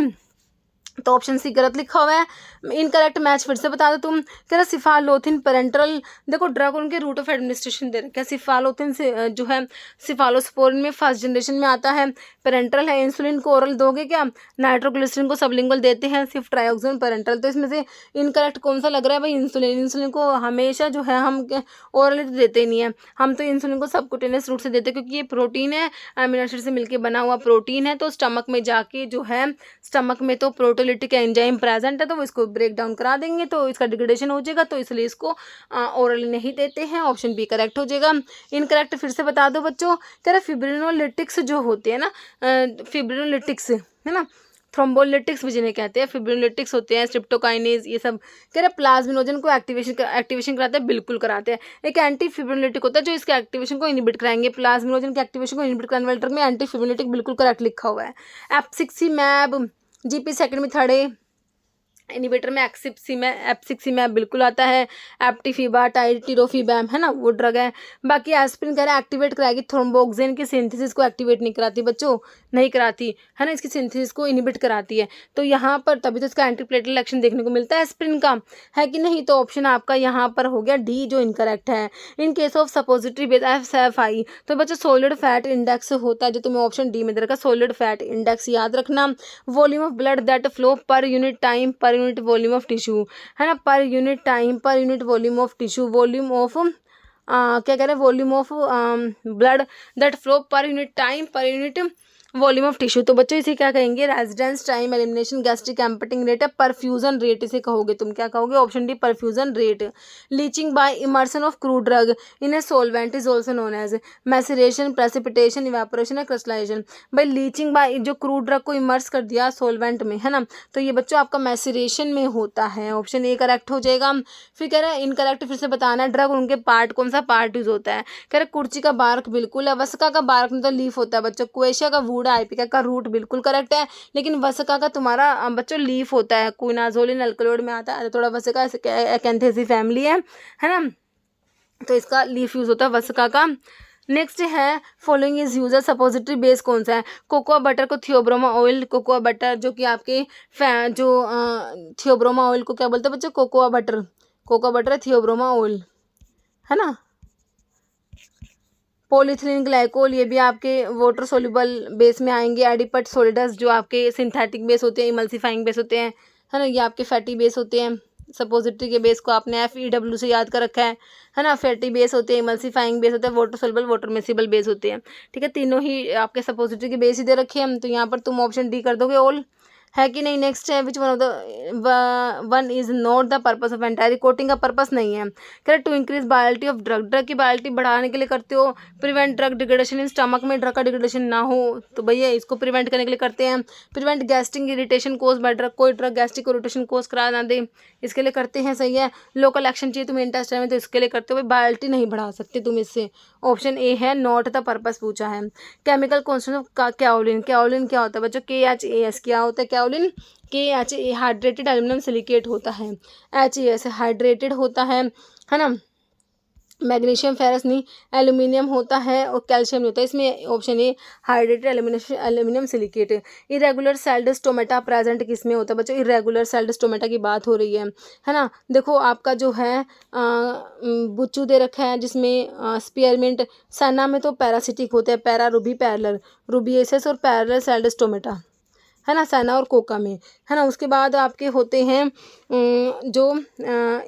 तो ऑप्शन सी गलत लिखा हुआ है। इनकरेक्ट मैच फिर से बता दो तुम, कह रहा सिफालोथिन पेरेंटरल, देखो ड्रग उनके रूट ऑफ एडमिनिस्ट्रेशन दे रखा है। सिफालोथिन से जो है सिफालोस्पोरिन में फर्स्ट जनरेशन में आता है, पेरेंटरल है। इंसुलिन को ओरल दोगे क्या, नाइट्रोग्लिसरीन को सबलिंगुअल देते हैं, सिर्फ ट्रायोक्सिन पेरेंटरल। तो इसमें से इनकरेक्ट कौन सा लग रहा है भाई, इंसुलिन। इंसुलिन को हमेशा जो है हम ओरली तो देते ही नहीं है, हम तो इंसुलिन को सबकुटेनियस रूट से देते हैं, क्योंकि ये प्रोटीन है, अमीनो एसिड से मिलकर बना हुआ प्रोटीन है, तो स्टमक में जाके जो है, स्टमक में तो प्रोटोलिटिक एंजाइम प्रेजेंट है, तो वो इसको ब्रेक डाउन करा देंगे, तो इसका डिग्रेडेशन हो जाएगा, तो इसलिए इसको ओरली नहीं देते हैं। ऑप्शन बी करेक्ट हो जाएगा। इनकरेक्ट फिर से बता दो बच्चों, कह रहे फिब्रिनोलिटिक्स जो होते हैं ना, फिब्रिनोलिटिक्स है ना, थ्रोम्बोलिटिक्स भी जिन्हें कहते हैं, फिब्रिनोलिटिक्स होते हैं, स्ट्रिप्टोकाइनेज, ये सब कह रहे प्लाज्मिनोजन को एक्टिवेशन कराते हैं, बिल्कुल कराते हैं। एक एंटी फिब्रिनोलिटिक होता है जो इसके एक्टिवेशन को इनहिबिट कराएंगे, प्लाज्मिनोजन के एक्टिवेशन को इनहिबिट कन्वर्टर में एंटी फिब्रिनोलिटिक बिल्कुल करेक्ट लिखा हुआ है। एप्सिक्सीमैब GP सेकंड में थर्ड है, इनिवेटर में एप्सिक्सीमैब बिल्कुल आता है। एप्टिफिबा, टाइरोफिबैम, है ना, वो ड्रग है। बाकी एस्पिरिन कह रहा है एक्टिवेट कराएगी, थ्रोम्बोक्सिन की सिंथेसिस को एक्टिवेट नहीं कराती बच्चों, नहीं कराती, है ना, इसकी सिंथेसिस को इनिबिट कराती है। तो यहाँ पर तभी तो इसका एंटीप्लेटलेट एक्शन देखने को मिलता है एस्पिरिन का, है कि नहीं। तो ऑप्शन आपका यहाँ पर हो गया डी, जो इनकरेक्ट है। In case of suppository base SFI, तो बच्चों सॉलिड फैट इंडेक्स होता है, जो तुम्हें ऑप्शन डी में दे रखा, सॉलिड फैट इंडेक्स याद रखना। Volume of blood that flow per unit time, per unit volume of tissue, है ना, per unit time, per unit volume of tissue, volume of क्या कह रहे हैं, volume of blood that flow per unit time, per unit volume of tissue. तो बच्चों इसे क्या कहेंगे, residence time, elimination, gastric emptying rate है, परफ्यूजन रेट इसे कहोगे तुम, क्या कहोगे, option D perfusion rate. Leaching bye immersion of crude drug in a solvent is also known as maceration, precipitation, evaporation या क्रिस्टलाइजेशन। भाई लीचिंग बाय, जो क्रूड ड्रग को इमर्स कर दिया सोलवेंट में, है ना, तो ये बच्चों आपका मैसरेशन में होता है, ऑप्शन ए करेक्ट हो जाएगा। फिर कह रहे हैं इनकरेक्ट फिर से बताना है, ड्रग उनके पार्ट, कौन सा पार्ट यूज होता है। कह रहे कुर्ची का बार्क बिल्कुल है, वसका का बार्क में तो लीफ होता है बच्चों, क्वेशिया का वुड, आइपिका का रूट बिल्कुल करेक्ट है, लेकिन वसका का तुम्हारा बच्चों लीफ होता है, क्विनाजोलिन अल्कलॉइड में आता है, थोड़ा वसका एकेंथेसी फैमिली है ना, तो इसका लीफ यूज होता है वसका का। नेक्स्ट है following is user, suppository base कौन सा है, कोकोआ बटर को थियोब्रोमा ऑयल, कोकोआ बटर जो कि आपके थियोब्रोमा ऑयल को क्या बोलते हैं बच्चों, कोकोआ बटर थियोब्रोमा ऑयल, है ना। पॉलीथिलीन ग्लाइकोल, ये भी आपके वाटर सोल्यूबल बेस में आएंगे। एडिपट सॉलिडस जो आपके सिंथेटिक बेस होते हैं, इमल्सिफाइंग बेस होते हैं, है ना, ये आपके फैटी बेस होते हैं। सपोजिटरी के बेस को आपने FEW से याद कर रखा है ना, फैटी बेस होते हैं, इमल्सिफाइंग बेस होते हैं, water soluble, water miscible base होते हैं, ठीक है, तीनों ही आपके सपोजिटरी के बेस ही दे रखे हैं। तो यहाँ पर तुम ऑप्शन डी कर दोगे ऑल, है कि नहीं। नेक्स्ट है which one of the one is not the purpose of enteric coating का पर्पस नहीं है। कह रहे to increase bioavailability of drug, drug की बायोलिटी बढ़ाने के लिए करते हो। Prevent drug degradation in stomach में ड्रग का डिग्रेडेशन ना हो तो भैया इसको प्रिवेंट करने के लिए करते हैं। Prevent gastric irritation cause by drug, कोई ड्रग गैस्ट्रिक इरिटेशन कोज करा ना दे इसके लिए करते हैं। सही है। लोकल एक्शन चाहिए तुम्हें इंटेस्टाइन में तो इसके लिए करते हो। बायोलिटी नहीं बढ़ा सकते तुम इससे। ऑप्शन ए है नॉट द पर्पस पूछा है। केमिकल कॉन्स्टिट्यूशन ऑफ कैओलिन, कैओलिन क्या होता है बच्चों, KHAS क्या होता है कैओलिन, KHA हाइड्रेटेड एल्यूमिनियम सिलिकेट होता है, HAS हाइड्रेटेड होता है ना। मैग्नीशियम फेरस नहीं, एल्यूमिनियम होता है और कैल्शियम नहीं होता है। इसमें option A hydrated aluminium silicate. Irregular sailed stomata present किस में होता है बच्चों, इरेगुलर सेल्ड स्टोमेटा की बात हो रही है ना। देखो आपका जो है बुच्चू दे रखा है जिसमें स्पीयरमिंट, सैना में तो पैरासिटिक होते हैं, पैरा रूबी पैरेलल, रूबिएसिस और पैरेलल सेल्ड स्टोमेटा है ना, सैना और कोका में है ना। उसके बाद आपके होते हैं जो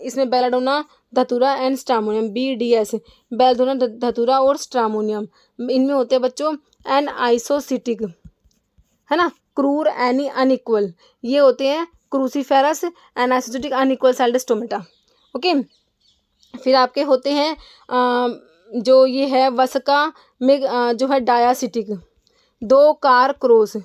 इसमें बेलाडोना धतूरा एंड स्ट्रामोनियम, BDS, बेलाडोना धतूरा और स्ट्रामोनियम, इनमें होते हैं बच्चों एन आइसोसिटिक है ना, क्रूर एनी अनइक्वल, ये होते हैं cruciferous anisocytic unequal celled stomata. Okay. फिर आपके होते हैं जो ये है वसका में जो है डायासिटिक, दो कार क्रोस,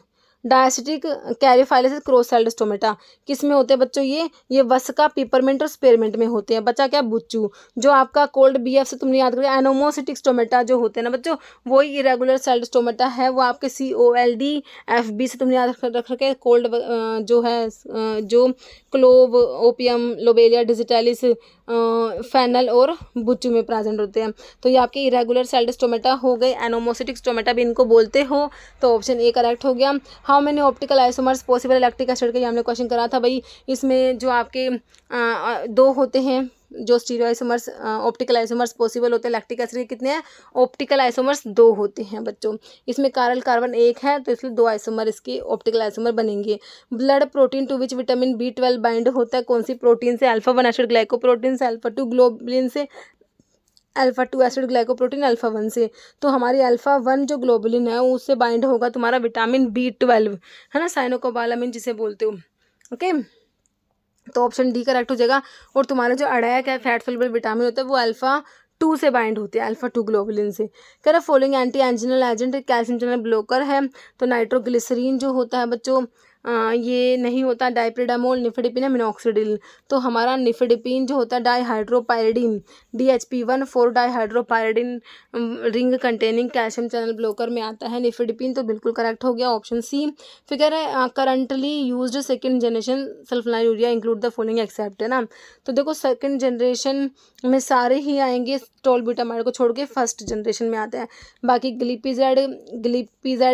diacytic caryophyllaceous cross celled stomata किस में होते हैं बच्चों, ये वसका पिपरमिंट और स्पेरमिंट में होते हैं। बच्चा क्या बुच्चू, जो आपका कोल्ड BF से तुमने याद करिए एनोमोसिटिक स्टोमेटा जो होते हैं ना बच्चों, वही इरेगुलर सेल्ड स्टोमेटा है, वो आपके COLD FB से तुमने याद रख रखे कोल्ड जो है जो क्लोव, ओपियम, लोबेलिया डिजिटालिस, फैनल और बुच्चू में प्रेजेंट होते हैं। तो ये आपके इरेगुलर सेल्ड स्टोमेटा हो गए, एनोमोसिटिक स्टोमेटा भी इनको बोलते हो। तो ऑप्शन ए करेक्ट हो गया। How many optical isomers possible electric acid का ये हमने क्वेश्चन करा था भाई। इसमें जो आपके दो होते हैं जो stereo isomers optical isomers possible होते हैं इलेक्ट्रिक एसिड के, कितने हैं ऑप्टिकल आइसोमर्स, दो होते हैं बच्चों। इसमें कारल कार्बन एक है तो इसलिए दो आइसोमर इसके ऑप्टिकल आइसोमर बनेंगे। Blood protein to which vitamin B12 bind होता है, कौन सी प्रोटीन से, अल्फा 1 एसिड ग्लाइकोप्रोटीन से, अल्फा 2 ग्लोबुलिन से, अल्फा 2 एसिड ग्लाइकोप्रोटीन अल्फा 1 से। तो हमारी अल्फा 1 जो ग्लोबुलिन है उससे बाइंड होगा तुम्हारा विटामिन B12 है ना, साइनोकोबालामिन जिसे बोलते हो। ओके। तो ऑप्शन डी करेक्ट हो जाएगा। और तुम्हारा जो अड़ाया क्या फैट सोल्युबल विटामिन होता है वो अल्फा 2 से बाइंड होते हैं, अल्फा 2 ग्लोबुलिन से। कह रहे following anti anginal agent calcium channel blocker है, तो नाइट्रोग्लिसरीन जो होता है बच्चों ये नहीं होता, डाइप्रिडामोल, निफेडिपिन, मिनॉक्सिडिल। तो हमारा निफेडिपिन जो होता है dihydropyridine, DHP1 4 dihydropyridine ring containing calcium channel blocker में आता है निफेडिपिन, तो बिल्कुल करेक्ट हो गया ऑप्शन सी। फिर कह रहे हैं currently used second generation sulfonyl urea include the following except है ना। तो देखो सेकेंड जनरेशन में सारे ही आएंगे, टोलब्यूटामाइड को छोड़ के फर्स्ट जनरेशन में आते हैं। बाकी ग्लिपिजाइड,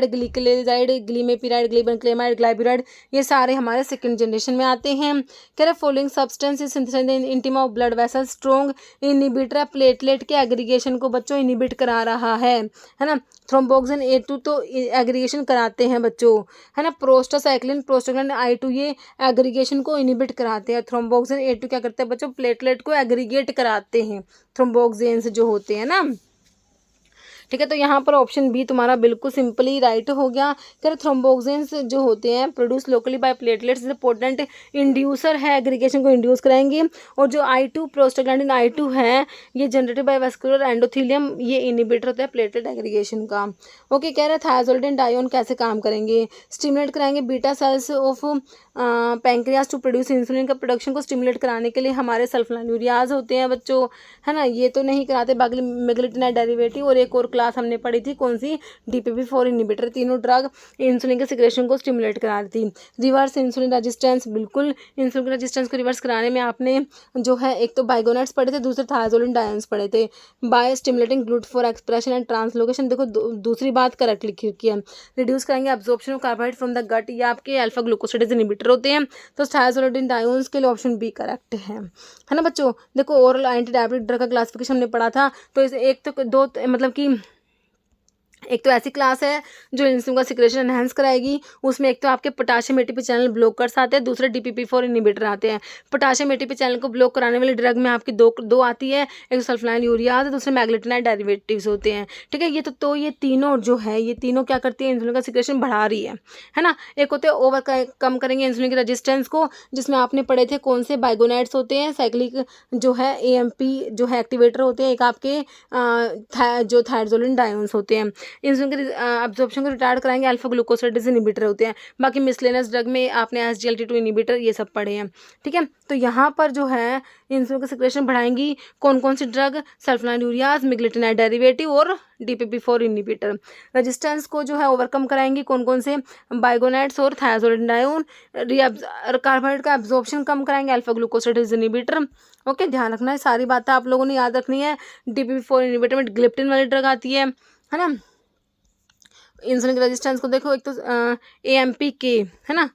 ग्लिकलेजाइड, ग्लीमेपिराइड, ग्लिबनक्लेमाइड, ग्लाइबिराइड, ये सारे हमारे सेकंड जनरेशन में आते हैं। कह रहे following substance is synthesised in intima of blood vessel, strong inhibitor platelet के एग्रीगेशन को बच्चों इनहिबिट करा रहा है ना। थ्रोम्बोक्सिन A2 तो एग्रीगेशन कराते हैं बच्चों है ना। प्रोस्टासाइक्लिन, प्रोस्टाग्लैंडिन I2 ये एग्रीगेशन को इनहिबिट कराते हैं। थ्रोम्बोक्सिन A2 क्या करते हैं बच्चों, प्लेटलेट को एग्रीगेट कराते हैं, थ्रोम्बोक्सिन्स जो होते हैं ना। ठीक है। तो यहाँ पर ऑप्शन बी तुम्हारा बिल्कुल सिंपली राइट हो गया। कह रहे थ्रोम्बोक्सिन्स जो होते हैं produce locally by platelets potent inducer है, एग्रीगेशन को इंड्यूस कराएंगे। और जो I2 प्रोस्टाग्लैंडिन I2 है ये जनरेटेड बाय वैस्कुलर एंडोथेलियम, ये इनहिबिटर होता है प्लेटलेट एग्रीगेशन का। ओके। कह रहे थायरोइड आयोन कैसे काम करेंगे, स्टिमुलेट कराएंगे beta cells of pancreas to produce insulin का प्रोडक्शन को स्टिमुलेट कराने के लिए हमारे सल्फोनाइलूरियाज होते हैं बच्चों है ना, ये तो नहीं कराते। बाकी मेग्लिटिनाइड डेरिवेटिव और एक और क्लास हमने पढ़ी थी कौन सी, DPP4 इनहिबिटर, तीनों ड्रग इंसुलिन के सिक्रेशन को स्टिमुलेट करा रही थी। रिवर्स इंसुलिन रेजिस्टेंस, बिल्कुल इंसुलिन रेजिस्टेंस को रिवर्स कराने में आपने जो है एक तो बाइगोनेट्स पढ़े थे, दूसरे थायाजोलिन डायंस पढ़े थे। By stimulating GLUT4 expression and translocation, देखो दूसरी बात करेक्ट लिखी है। रिड्यूस करेंगे absorption of carbohydrate from the gut, ये आपके अल्फा ग्लूकोसिडेज इनहिबिटर होते हैं। तो थायाजोलिन डायोन्स के लिए ऑप्शन बी करेक्ट है ना बच्चों। देखो ओरल एंटी डायबिटिक ड्रग का क्लासिफिकेशन हमने पढ़ा था, तो इसे एक तो दो मतलब कि एक तो ऐसी क्लास है जो इंसुलिन का सिक्रेशन एनहांस कराएगी। उसमें एक तो आपके पोटेशियम एटीपी चैनल ब्लॉकर्स आते हैं, दूसरे DPP-4 इनहिबिटर आते हैं। पोटेशियम एटीपी चैनल को ब्लॉक कराने वाली ड्रग में आपकी दो आती है, एक सल्फोनाइल यूरियाज, दूसरे मैग्नेटाइट डेरिवेटिव्स होते हैं। ठीक है, ये तीनों जो है, ये तीनों क्या करती है, इंसुलिन का सिक्रेशन बढ़ा रही है ना। एक होते हैं कम करेंगे इंसुलिन की रेजिस्टेंस को, जिसमें आपने पढ़े थे कौन से बाइगोनाइड्स होते हैं, साइक्लिक जो है AMP जो है एक्टिवेटर होते हैं, एक आपके जो थायरोजोलिन डायोन्स होते हैं। इंसुलिन के अब्जॉर्प्शन को रिटार्ड कराएंगे अल्फा ग्लूकोसाइडेज इनहिबिटर होते हैं। बाकी मिसलेनियस ड्रग में आपने SGLT2 इनहिबिटर ये सब पढ़े हैं। ठीक है, तो यहाँ पर जो है इंसुलिन का सिक्रेशन बढ़ाएंगी कौन कौन सी drug, sulfonyl ureas, magnetite derivative और DPP-4 इनहिबिटर। रेजिस्टेंस को जो है ओवरकम कराएंगी कौन कौन से, बाइगोनाइड्स और थायरोजोलिन डायोन। कार्बोहाइड्रेट का एब्जॉर्प्शन कम कराएंगे अल्फा ग्लूकोसाइडेज इनहिबिटर। ओके, ध्यान रखना है, सारी बातें आप लोगों ने याद रखनी है। DPP-4 इनहिबिटर में ग्लिप्टिन वाली ड्रग आती है ना। इंसुलिन की रेजिस्टेंस को देखो, एक तो AMPK है ना।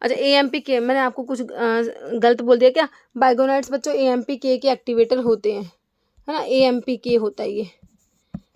अच्छा, AMPK मैंने आपको कुछ गलत बोल दिया क्या? बाइगोनाइड्स बच्चों AMPK के एक्टिवेटर होते हैं, है ना, AMPK होता है ये।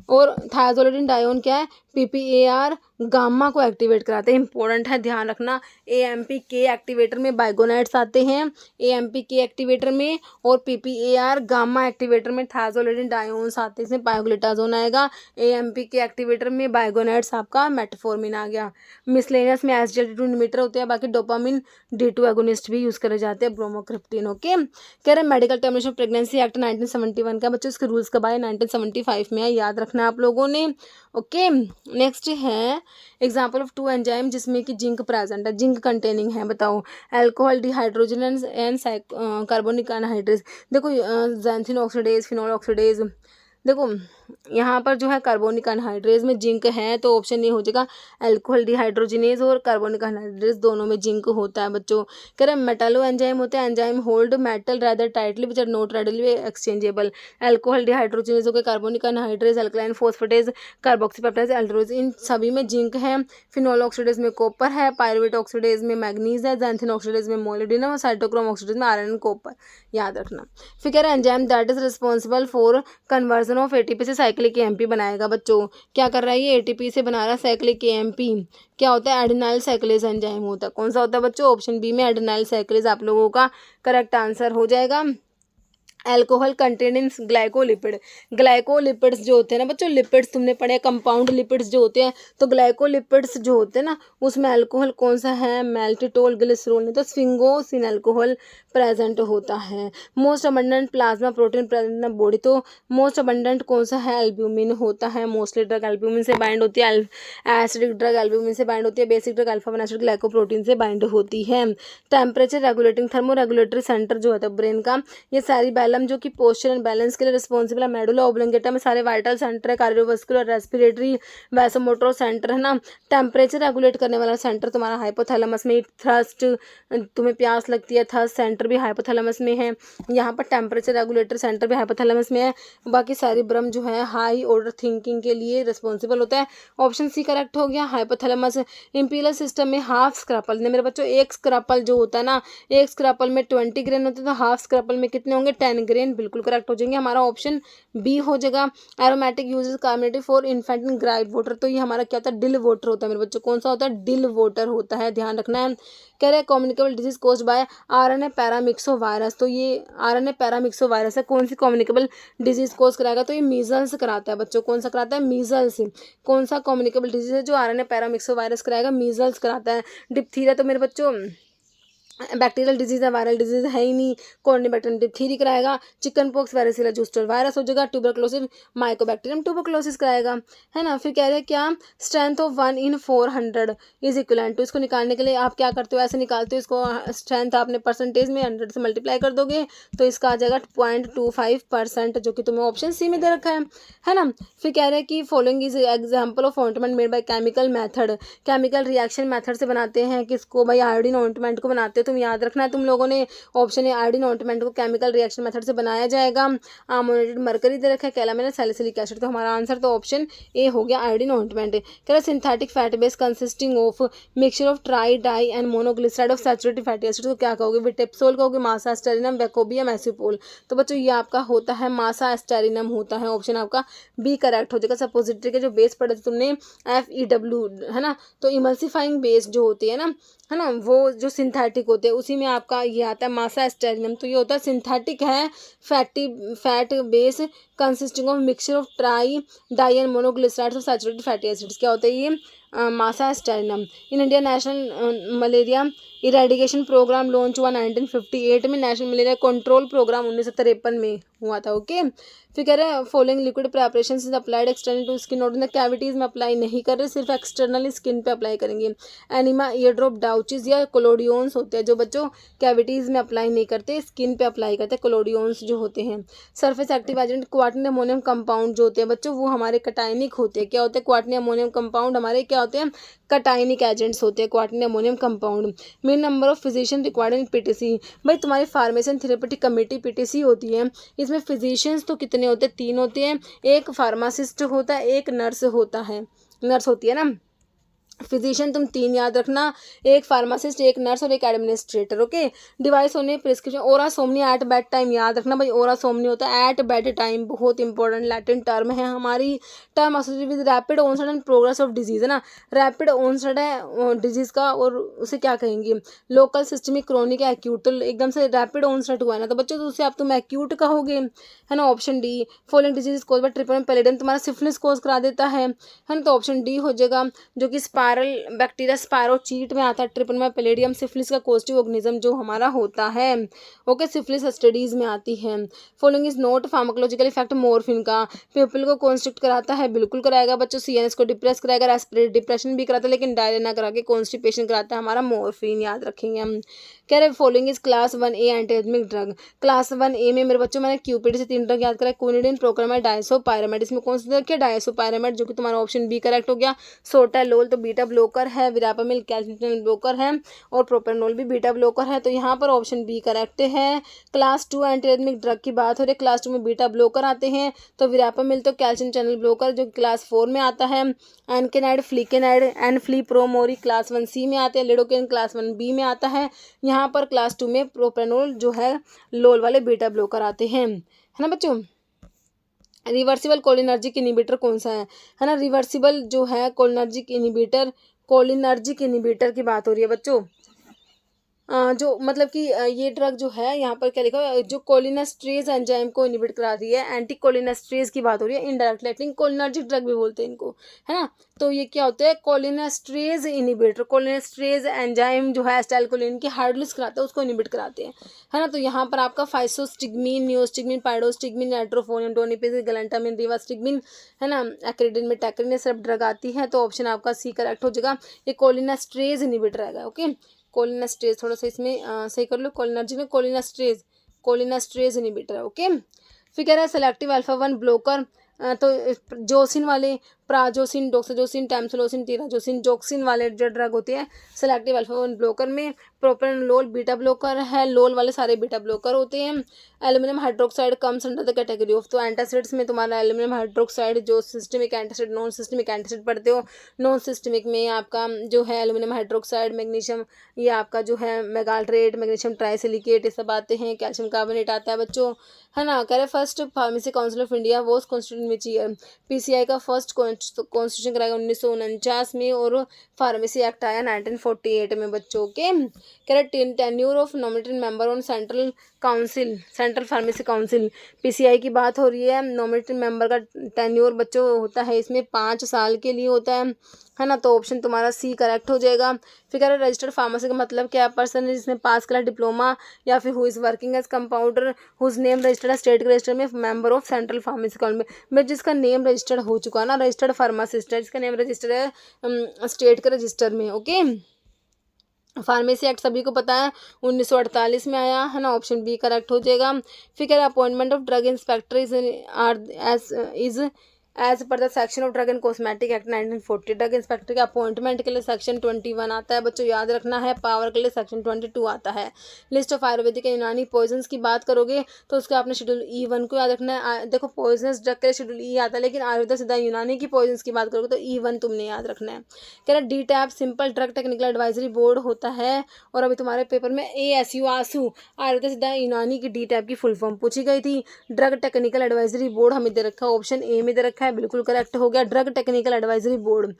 और थायरोजोलिन डायोन क्या है, PPAR गामा को एक्टिवेट कराते हैं। इंपॉर्टेंट है, ध्यान रखना। AMPK एक्टिवेटर में बाइगोनाइड्स आते हैं, AMPK एक्टिवेटर में, और PPAR गामा एक्टिवेटर में थायरोजोलिन डायोन्स आते हैं, इसमें पायोग्लिटाजोन आएगा। AMPK एक्टिवेटर में बाइगोनाइड्स आपका मेटफॉर्मिन आ गया। मिसलेनियस में SGLT2 इनहिबिटर होते हैं, बाकी डोपामिन D2 एगोनिस्ट भी यूज करे जाते हैं, ब्रोमोक्रिप्टिन। ओके, कह रहे medical termination of pregnancy act 1971 का बच्चों, इसके रूल्स कब आए, 1975 में है, याद रखना आप लोगों ने। ओके, नेक्स्ट है एग्जाम्पल ऑफ 2 एंजाइम जिसमें कि जिंक प्रेजेंट है, जिंक कंटेनिंग है, बताओ। Alcohol dehydrogenase and carbonic anhydrase. देखो ज़ैंथिन ऑक्सीडेज, फिनोल ऑक्सीडेज। देखो यहाँ पर जो है कार्बोनिक अनहाइड्रेज में जिंक है, तो ऑप्शन ए हो जाएगा अल्कोहल डिहाइड्रोजिनेज और कार्बोनिक अनहाइड्रेज दोनों में जिंक होता है बच्चों। कह रहे हैं मेटालो एंजाइम होते हैं, enzyme hold metal rather tightly which are not readily exchangeable. Alcohol dehydrogenase हो गए, carbonic anhydrase, alkaline phosphatase, carboxypeptidase, aldolase, इन सभी में जिंक है। फिनोल ऑक्सीडेज में कॉपर है, पायरुवेट ऑक्सीडेज में मैग्नीज है, ज़ैंथिन ऑक्सीडेज में मोलिब्डेनम और साइटोक्रोम ऑक्सीडेज में आयरन कॉपर, याद रखना। फिर कह रहे हैं enzyme that is responsible for conversion of ATP से साइक्लिक AMP बनाएगा बच्चों। क्या कर रहा है ये, ATP से बना रहा है साइक्लिक AMP। क्या होता है, एडेनाइल साइक्लेज एंजाइम होता है। कौन सा होता है बच्चों, ऑप्शन बी में एडेनाइल साइक्लेज आप लोगों का करेक्ट आंसर हो जाएगा। अल्कोहल कंटेनिंग ग्लाइकोलिपिड, ग्लाइकोलिपिड्स जो होते हैं ना बच्चों, लिपिड्स तुमने पढ़े, कंपाउंड लिपिड्स जो होते हैं, तो ग्लाइकोलिपिड्स जो होते हैं ना उसमें अल्कोहल कौन सा है, मैल्टिटोल, ग्लिसरॉल, नहीं तो स्फिंगोसिन अल्कोहल प्रेजेंट होता है। Most abundant plasma protein present in body, तो मोस्ट अबंडेंट कौन सा है, एल्ब्यूमिन होता है। मोस्टली ड्रग एल्ब्यूमिन से बाइंड होती है, एसिडिक ड्रग एल्ब्यूमिन से बाइंड होती है, basic drug alpha 1 acid glycoprotein से बाइंड होती है। Temperature regulating thermo regulatory centre जो होता है ब्रेन का, ये सेरिबेलम जो कि पोस्चर एंड बैलेंस के लिए रिस्पॉन्सिबल है। मेडुला ओब्लोंगेटा में सारे वाइटल सेंटर है, कार्डियोवास्कुलर, रेस्पिरेटरी, वैसोमोटर सेंटर है ना। टेम्परेचर रेगुलेट करने वाला सेंटर तुम्हारा हाइपोथैलेमस में, थ्रस्ट तुम्हें प्यास लगती है, थर्स्ट सेंटर भी हाइपोथैलेमस में है। यहाँ पर टेम्परेचर रेगुलेटर सेंटर भी हाइपोथैलेमस में है। बाकी सेरिब्रम जो है हाई ऑर्डर थिंकिंग के लिए रिस्पॉन्सिबल होता है। ऑप्शन सी करेक्ट हो गया, हाइपोथैलेमस। इंपीरियल सिस्टम में हाफ स्क्रैपल ने मेरे बच्चों, एक स्क्रैपल जो होता है ना, एक स्क्रैपल में 20 ग्रेन होते हैं, तो हाफ स्क्रैपल में कितने होंगे, 10 ग्रेन, बिल्कुल करेक्ट हो जाएंगे। हमारा ऑप्शन बी हो जाएगा। Aromatic uses कार्बोनेटिव for infant in grid water, तो ये हमारा क्या होता है, डिल वाटर होता है मेरे बच्चों। कौन सा होता है, डिल वाटर होता है, ध्यान रखना है। कह रहे हैं communicable disease caused by RNA paramyxo virus, तो ये RNA पैरामिक्सो वायरस है, कौन सी कम्युनिकेबल डिजीज कोज कराएगा, तो ये मीजल्स कराता है बच्चों। कौन सा कराता है, मीजल्स। कौन सा कम्युनिकेबल डिजीज है जो RNA पैरामिक्सो वायरस कराएगा, मीजल्स कराता है। डिप्थीरिया तो मेरे बच्चों बैक्टीरियल डिजीज है, वायरल डिजीज है ही नहीं, कॉर्निबैक्टीरियम डिप्थीरी कराएगा। चिकन पॉक्स वायरसिला जोस्टर वायरस हो जाएगा। ट्यूबरक्लोसिस माइकोबैक्टीरियम ट्यूबरक्लोसिस कराएगा, है ना। फिर कह रहे हैं क्या, strength of 1 in 400 is equivalent to, इसको निकालने के लिए आप क्या करते हो, ऐसे निकालते हो इसको, स्ट्रेंथ आपने परसेंटेज में 100 से मल्टीप्लाई कर दोगे तो इसका आ जाएगा 0.25%, जो कि तुम्हें ऑप्शन सी में दे रखा है ना। फिर कह रहे हैं कि following is example of ointment made by chemical method, chemical reaction method से बनाते हैं किसको भाई, आयोडीन ऑइंटमेंट को बनाते तुम याद रखना है तुम लोगों ने। ऑप्शन ए आयोडीन ऑइंटमेंट को केमिकल रिएक्शन मेथड से बनाया जाएगा। अमोनेटेड मरकरी दे रखा है, कैलामिन सैलिसिलिक एसिड। तो हमारा आंसर तो ऑप्शन ए हो गया आयोडीन ऑइंटमेंट। कह रहा synthetic fat base consisting of mixture of tri di and monoglyceride of saturated fatty acid को क्या कहोगे? विटेप्सोल कहोगे, मासा एस्टेरिनम, वेकोबियम, एसिपोल। तो बच्चों ये आपका होता है मासा एस्टेरिनम होता है। ऑप्शन आपका बी करेक्ट हो जाएगा। सपोजिटरी के जो बेस पढ़े थे तुमने FeW है ना, तो इमल्सिफाइंग बेस जो होती है ना, वो जो सिंथेटिक होते हैं उसी में आपका ये आता है मासा एस्टेरिनम। तो ये होता है सिंथेटिक है fat base consisting of mixture of tri di and monoglycerides of saturated fatty acids. क्या होता है ये? Massa esterinum. In India national malaria eradication programme launch हुआ 1958 में। नेशनल मलेरिया कंट्रोल प्रोग्राम 1953 में हुआ था। ओके, फिर कह रहे हैं following liquid preparation is applied external to skin, not in the cavities में अप्लाई नहीं कर रहे, सिर्फ एक्सटर्नली स्किन पे अप्लाई करेंगे। एनिमा, ईयर ड्रॉप, डाउचेस या कोलोडियोन्स होते हैं जो बच्चों कैविटीज में अप्लाई नहीं करते, स्किन पे अप्लाई करते हैं, कोलोडियोन्स जो होते हैं। सरफेस एक्टिव एजेंट क्वार्टनी अमोनियम कंपाउंड जो होते हैं बच्चों वो हमारे कटायनिक होते हैं। क्या होते हैं? क्वार्टनी अमोनियम कंपाउंड हमारे क्या होते हैं? कटायनिक एजेंट्स होते हैं, क्वार्टनी ammonium compound. Main number of physician required in PTC, भाई तुम्हारी फार्मेसी थेरेपेटिक कमेटी PTC होती है, इसमें फिजिशियंस तो कितने होते हैं? 3 होते हैं। एक फार्मासिस्ट होता है, एक नर्स होता है, नर्स होती है ना। फिजिशियन तुम 3 याद रखना, एक फार्मासिस्ट, एक नर्स और एक एडमिनिस्ट्रेटर। ओके, डिवाइस होने prescription. Hora somni at bed time याद रखना भाई, ओरा सोमनी होता है एट बेड टाइम, बहुत इंपॉर्टेंट लैटिन टर्म है हमारी। Term associated with rapid onset and progress of disease है ना, रैपिड ऑनसेट है डिजीज का और उसे क्या कहेंगे? Local systemic chronic acute. तो एकदम से रैपिड ऑनसेट हुआ है ना तो बच्चों तो उसे आप तुम एक्यूट कहोगे है ना। Option D following disease cause by triple pallidum, तुम्हारा सिफिलिस कोज करा देता है ना, तो ऑप्शन डी हो जाएगा जो कि स्पायरल बैक्टीरिया स्पायरोचीट में आता है। ट्रिपल पैलिडियम सिफिलिस का कोस्टिव ऑर्गेनिज्म जो हमारा होता है। ओके, सिफिलिस स्टडीज में आती है। Following is not pharmacological effect morphine का, पीपल को कॉन्स्टिक्ट कराता है, बिल्कुल कराएगा बच्चों। CNS को डिप्रेस कराएगा, रेस्पिरेटरी डिप्रेशन भी कराता है लेकिन डायरिया ना करा के कॉन्स्टिपेशन कराता है हमारा मोरफिन, याद रखेंगे हम। कह रहे following is class 1A antiarrhythmic drug. Class 1A में मेरे बच्चों मैंने क्यूपिड से 3 ड्रग याद करा, क्विनिडीन, प्रोक्रामाइड, डायसोपायरामाइड। इसमें कौन सा ड्रग है? डायसोपायरामाइड, जो कि तुम्हारा ऑप्शन बी करेक्ट हो गया। सोटालोल तो बीटा ब्लॉकर है, विरापामिल कैल्शियम चैनल ब्लॉकर है और प्रोपेनोल भी बीटा ब्लॉकर है, तो यहाँ पर ऑप्शन बी करेक्ट है। क्लास 2 एंटीएथमिक ड्रग की बात हो रही है, क्लास 2 में बीटा ब्लॉकर आते हैं, तो विरापामिल तो कैल्शियम चैनल ब्लॉकर जो क्लास 4 में आता है। एनकेनाइड, फ्लिकेनाइड एंड फ्लीप्रोमोरी क्लास 1C में आते हैं। लिडोकेन क्लास 1B में आता है। यहाँ पर क्लास 2 में प्रोपेनोल जो है लोल वाले बीटा ब्लॉकर आते हैं, है ना बच्चों। रिवर्सिबल कोलिनर्जिक इनिबिटर कौन सा है ना, रिवर्सिबल जो है कोलिनर्जिक इनिबिटर की बात हो रही है बच्चों। जो मतलब कि ये ड्रग जो है यहाँ पर क्या लिखा है, जो कोलिनेस्ट्रेज एंजाइम को इनिबिट करा रही है, एंटी कोलिनेस्ट्रेज की बात हो रही है इनडायरेक्टली, लेकिन कोलिनर्जिक ड्रग भी बोलते हैं इनको, है ना। तो ये क्या होता है? कोलिनेस्ट्रेज इनिबिटर, कोलिनेस्ट्रेज एंजाइम जो है एसिटाइलकोलिन की हाइड्रोलिस कराता है उसको इनिबिट कराते हैं, है ना। तो यहाँ पर आपका फाइसोस्टिग्मीन, नियोस्टिग्मीन, पाइडोस्टिग्मीन, नाइट्रोफोनियम, डोनिपेजिल, गैलेंटामिन, रिवास्टिग्मीन, है ना, एक्रिडिन में टैक्रिन ये सब ड्रग आती है, तो ऑप्शन आपका सी करेक्ट हो जाएगा। ये कोलिनेस्ट्रेज इनिबिटर रहेगा। ओके, कोलिनेस्ट्रेज थोड़ा सा इसमें सही कर लो, कोलिनर्जिक में कोलिनेस्ट्रेज इनिबिटर है। ओके, फिर कह रहा है सेलेक्टिव अल्फा 1 ब्लॉकर, तो जोसिन वाले प्राजोसिन, डोक्साजोसिन, टैमसोलोसिन, टीराजोसिन, जोक्सिन वाले जो ड्रग होते हैं सेलेक्टिव अल्फा 1 ब्लॉकर में। प्रोपेनलोल बीटा ब्लॉकर है, लोल वाले सारे बीटा ब्लॉकर होते हैं। Aluminium hydroxide comes under the category of, तो एंटासिड्स में तुम्हारा एल्यूमिनियम हाइड्रोक्साइड जो systemic antacid, non systemic antacid पढ़ते हो। नॉन सिस्टमिक में आपका जो है एल्यूमिनियम हाइड्रोक्साइड, मैग्नीशियम, ये आपका जो है मेगाल्ट्रेट, मैग्नीशियम ट्राइसिलिकेट, ये सब आते हैं। कैल्शियम कार्बोनेट आता है बच्चों, है ना। कह रहे first pharmacy council of India was constitute which year, PCI का फर्स्ट कॉन्स्टिट्यूशन कराया 1949 में और फार्मेसी एक्ट आया 1948 में बच्चों के। कह रहे tenure of nominated member on central council, central pharmacy council, PCI की बात हो रही है। नॉमिनेटेड मेंबर का टेन्योर बच्चों होता है इसमें 5 साल के लिए होता है ना, तो ऑप्शन तुम्हारा सी करेक्ट हो जाएगा। फिर कह रहे रजिस्टर्ड फार्मेसी का मतलब क्या? पर्सन जिसने पास करा डिप्लोमा या फिर who is working as compounder whose name registered state के रजिस्टर में member of central pharmacy council में, जिसका नेम रजिस्टर्ड हो चुका है ना, रजिस्टर्ड फार्मासिस्ट है जिसका नेम रजिस्टर्ड है स्टेट के रजिस्टर में। ओके, फार्मेसी एक्ट सभी को पता है 1948 में आया, है ना, ऑप्शन बी करेक्ट हो जाएगा। फिर कह रहे appointment of drug inspector is as per the section of drug and cosmetic act 1940। Drug inspector के अपॉइंटमेंट के लिए सेक्शन 21 आता है बच्चों, याद रखना है। पावर के लिए सेक्शन 22 आता है। लिस्ट ऑफ आयुर्वेदिक यूनानी पॉइजन्स की बात करोगे तो उसका आपने शेड्यूल E1 को याद रखना है। देखो पॉइजनस ड्रग के लिए शेड्यूल E आता है, लेकिन आयुर्वेद सिद्धा यूनानी की पॉइजन्स की बात करोगे तो E1 तुमने याद रखना है। कह रहा DTAP simple drug technical advisory board होता है। और अभी तुम्हारे पेपर में ASU आसू आयुर्वेद सिद्धा यूनानी की DTAP की फुल फॉर्म पूछी गई थी। ड्रग टेक्निकल एडवाइजरी बोर्ड हमें दे रखा है, ऑप्शन ए में दे रखा है, बिल्कुल करेक्ट हो गया। Drug technical advisory board.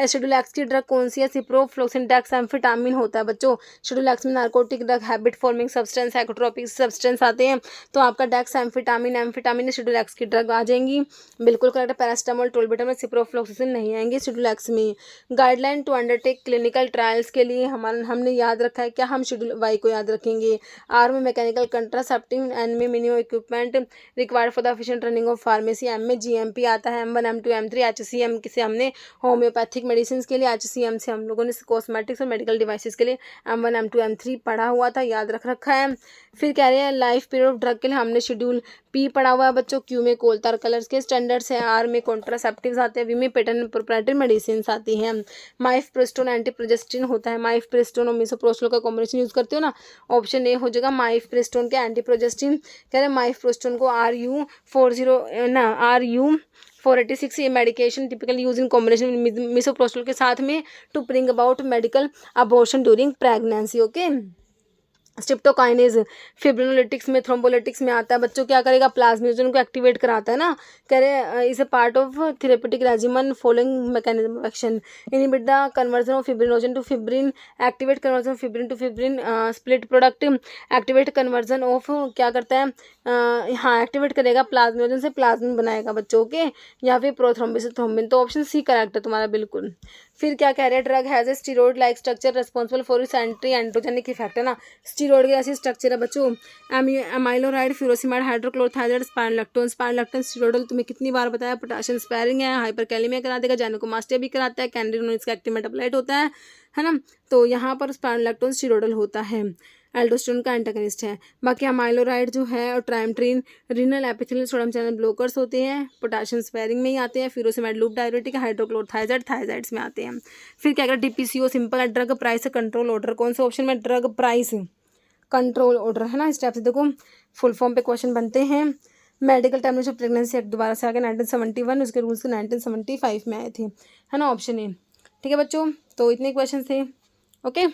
Schedule X की ड्रग कौन सी है? सिप्रोफ्लोक्सिन डेक्सामेफेटामिन होता है बच्चों। शेड्यूल एक्स में narcotic drug, habit forming substance, psychotropic substance आते हैं, तो आपका डेक्सामेफेटामिन एम्फेटामिन शेड्यूल एक्स की ड्रग आ जाएंगी, बिल्कुल करेक्ट। पैरास्टामोल टोलबिटम में सिप्रोफ्लोक्सिन नहीं आएंगे शेड्यूल एक्स में। Guideline to undertake clinical trials के लिए हमने याद रखा है क्या? हम शेड्यूल वाई को याद रखेंगे। आर में मैकेनिकल कंट्रासेप्टिव, एन में minimum equipment required for the efficient running of pharmacy, M में GMP आता है, M1 M2 M3 HCM से हमने होम्योपैथिक मेडिसिन के लिए, HCM से हम लोगों ने कॉस्मेटिक्स और मेडिकल डिवाइसेस के लिए M1 M2 M3 पढ़ा हुआ था, याद रख रखा है। फिर कह रहे हैं लाइफ पीरियड ऑफ ड्रग के लिए हमने शेड्यूल P पढ़ा हुआ है बच्चों। Q में कोलतार कलर्स के स्टैंडर्ड्स हैं, R में कॉन्ट्रासेप्टिव्स आते हैं, V में पेटर्न प्रोप्राइटरी मेडिसिन आती हैं। माइफप्रेस्टोन एंटीप्रोजेस्टिन होता है, माइफप्रेस्टोन और मिसोप्रोस्टोल का कॉम्बिनेशन यूज करते हो ना, ऑप्शन ए हो जाएगा माइफप्रेस्टोन के एंटीप्रोजेस्टिन। कह रहे हैं माइफप्रेस्टोन को RU486 ये medication typical use in combination misoprostol के साथ में to bring about medical abortion during pregnancy. Okay. Streptokinase fibrinolytics में, थ्रोम्बोलिटिक्स में आता है बच्चों, क्या करेगा? प्लाज्मिनोजन को एक्टिवेट कराता है ना। कह रहे is a part of therapeutic regimen following mechanism of action. Inhibit the conversion of fibrinogen to fibrin, activate conversion of fibrin to fibrin split product, activate conversion of क्या करता है? हाँ एक्टिवेट करेगा प्लाज्मिनोजन से प्लाज्मिन बनाएगा बच्चों के, या फिर प्रोथ्रोम्बिन से थ्रोम्बिन, तो ऑप्शन सी करेक्ट है तुम्हारा बिल्कुल। फिर क्या कह रहे हैं? Drug has a steroid like structure responsible for its anti androgenic effect है ना, स्टीरॉयड के ऐसी स्ट्रक्चर है बच्चों। अमाइलोराइड, फ्यूरोसिमाइड, हाइड्रोक्लोरोथायराइड, स्पाइरोलेक्टोन। स्पाइरोलेक्टोन स्टीरॉयडल तुम्हें कितनी बार बताया? पोटेशियम स्पेयरिंग है, हाइपरकैलेमिया करा देगा, जाइनेकोमास्टिया भी कराता है, कैंडिडोन इसका एक्टिव मेटाबोलाइट होता है ना। तो यहाँ पर स्पाइरोलेक्टोन स्टीरॉयडल होता है, एल्डोस्टेरोन का एंटागनिस्ट है। बाकी अमाइलोराइड जो है और triamterene renal epithelial sodium channel blockers होते हैं, पोटेशियम स्पेयरिंग में ही आते हैं। Furosemide loop diuretic, hydrochlorothiazide thiazides में आते हैं। फिर क्या करें? DPCO सिंपल है, ड्रग प्राइस कंट्रोल ऑर्डर। कौन सा ऑप्शन में? ड्रग प्राइस कंट्रोल ऑर्डर है ना। इस टाइप से देखो फुल फॉर्म पे क्वेश्चन बनते हैं। Medical termination of pregnancy act दोबारा से आ गया 1971, उसके रूल्स 1975 में आए थे, है ना, ऑप्शन ए। ठीक है बच्चों, तो इतने क्वेश्चन थे। ओके।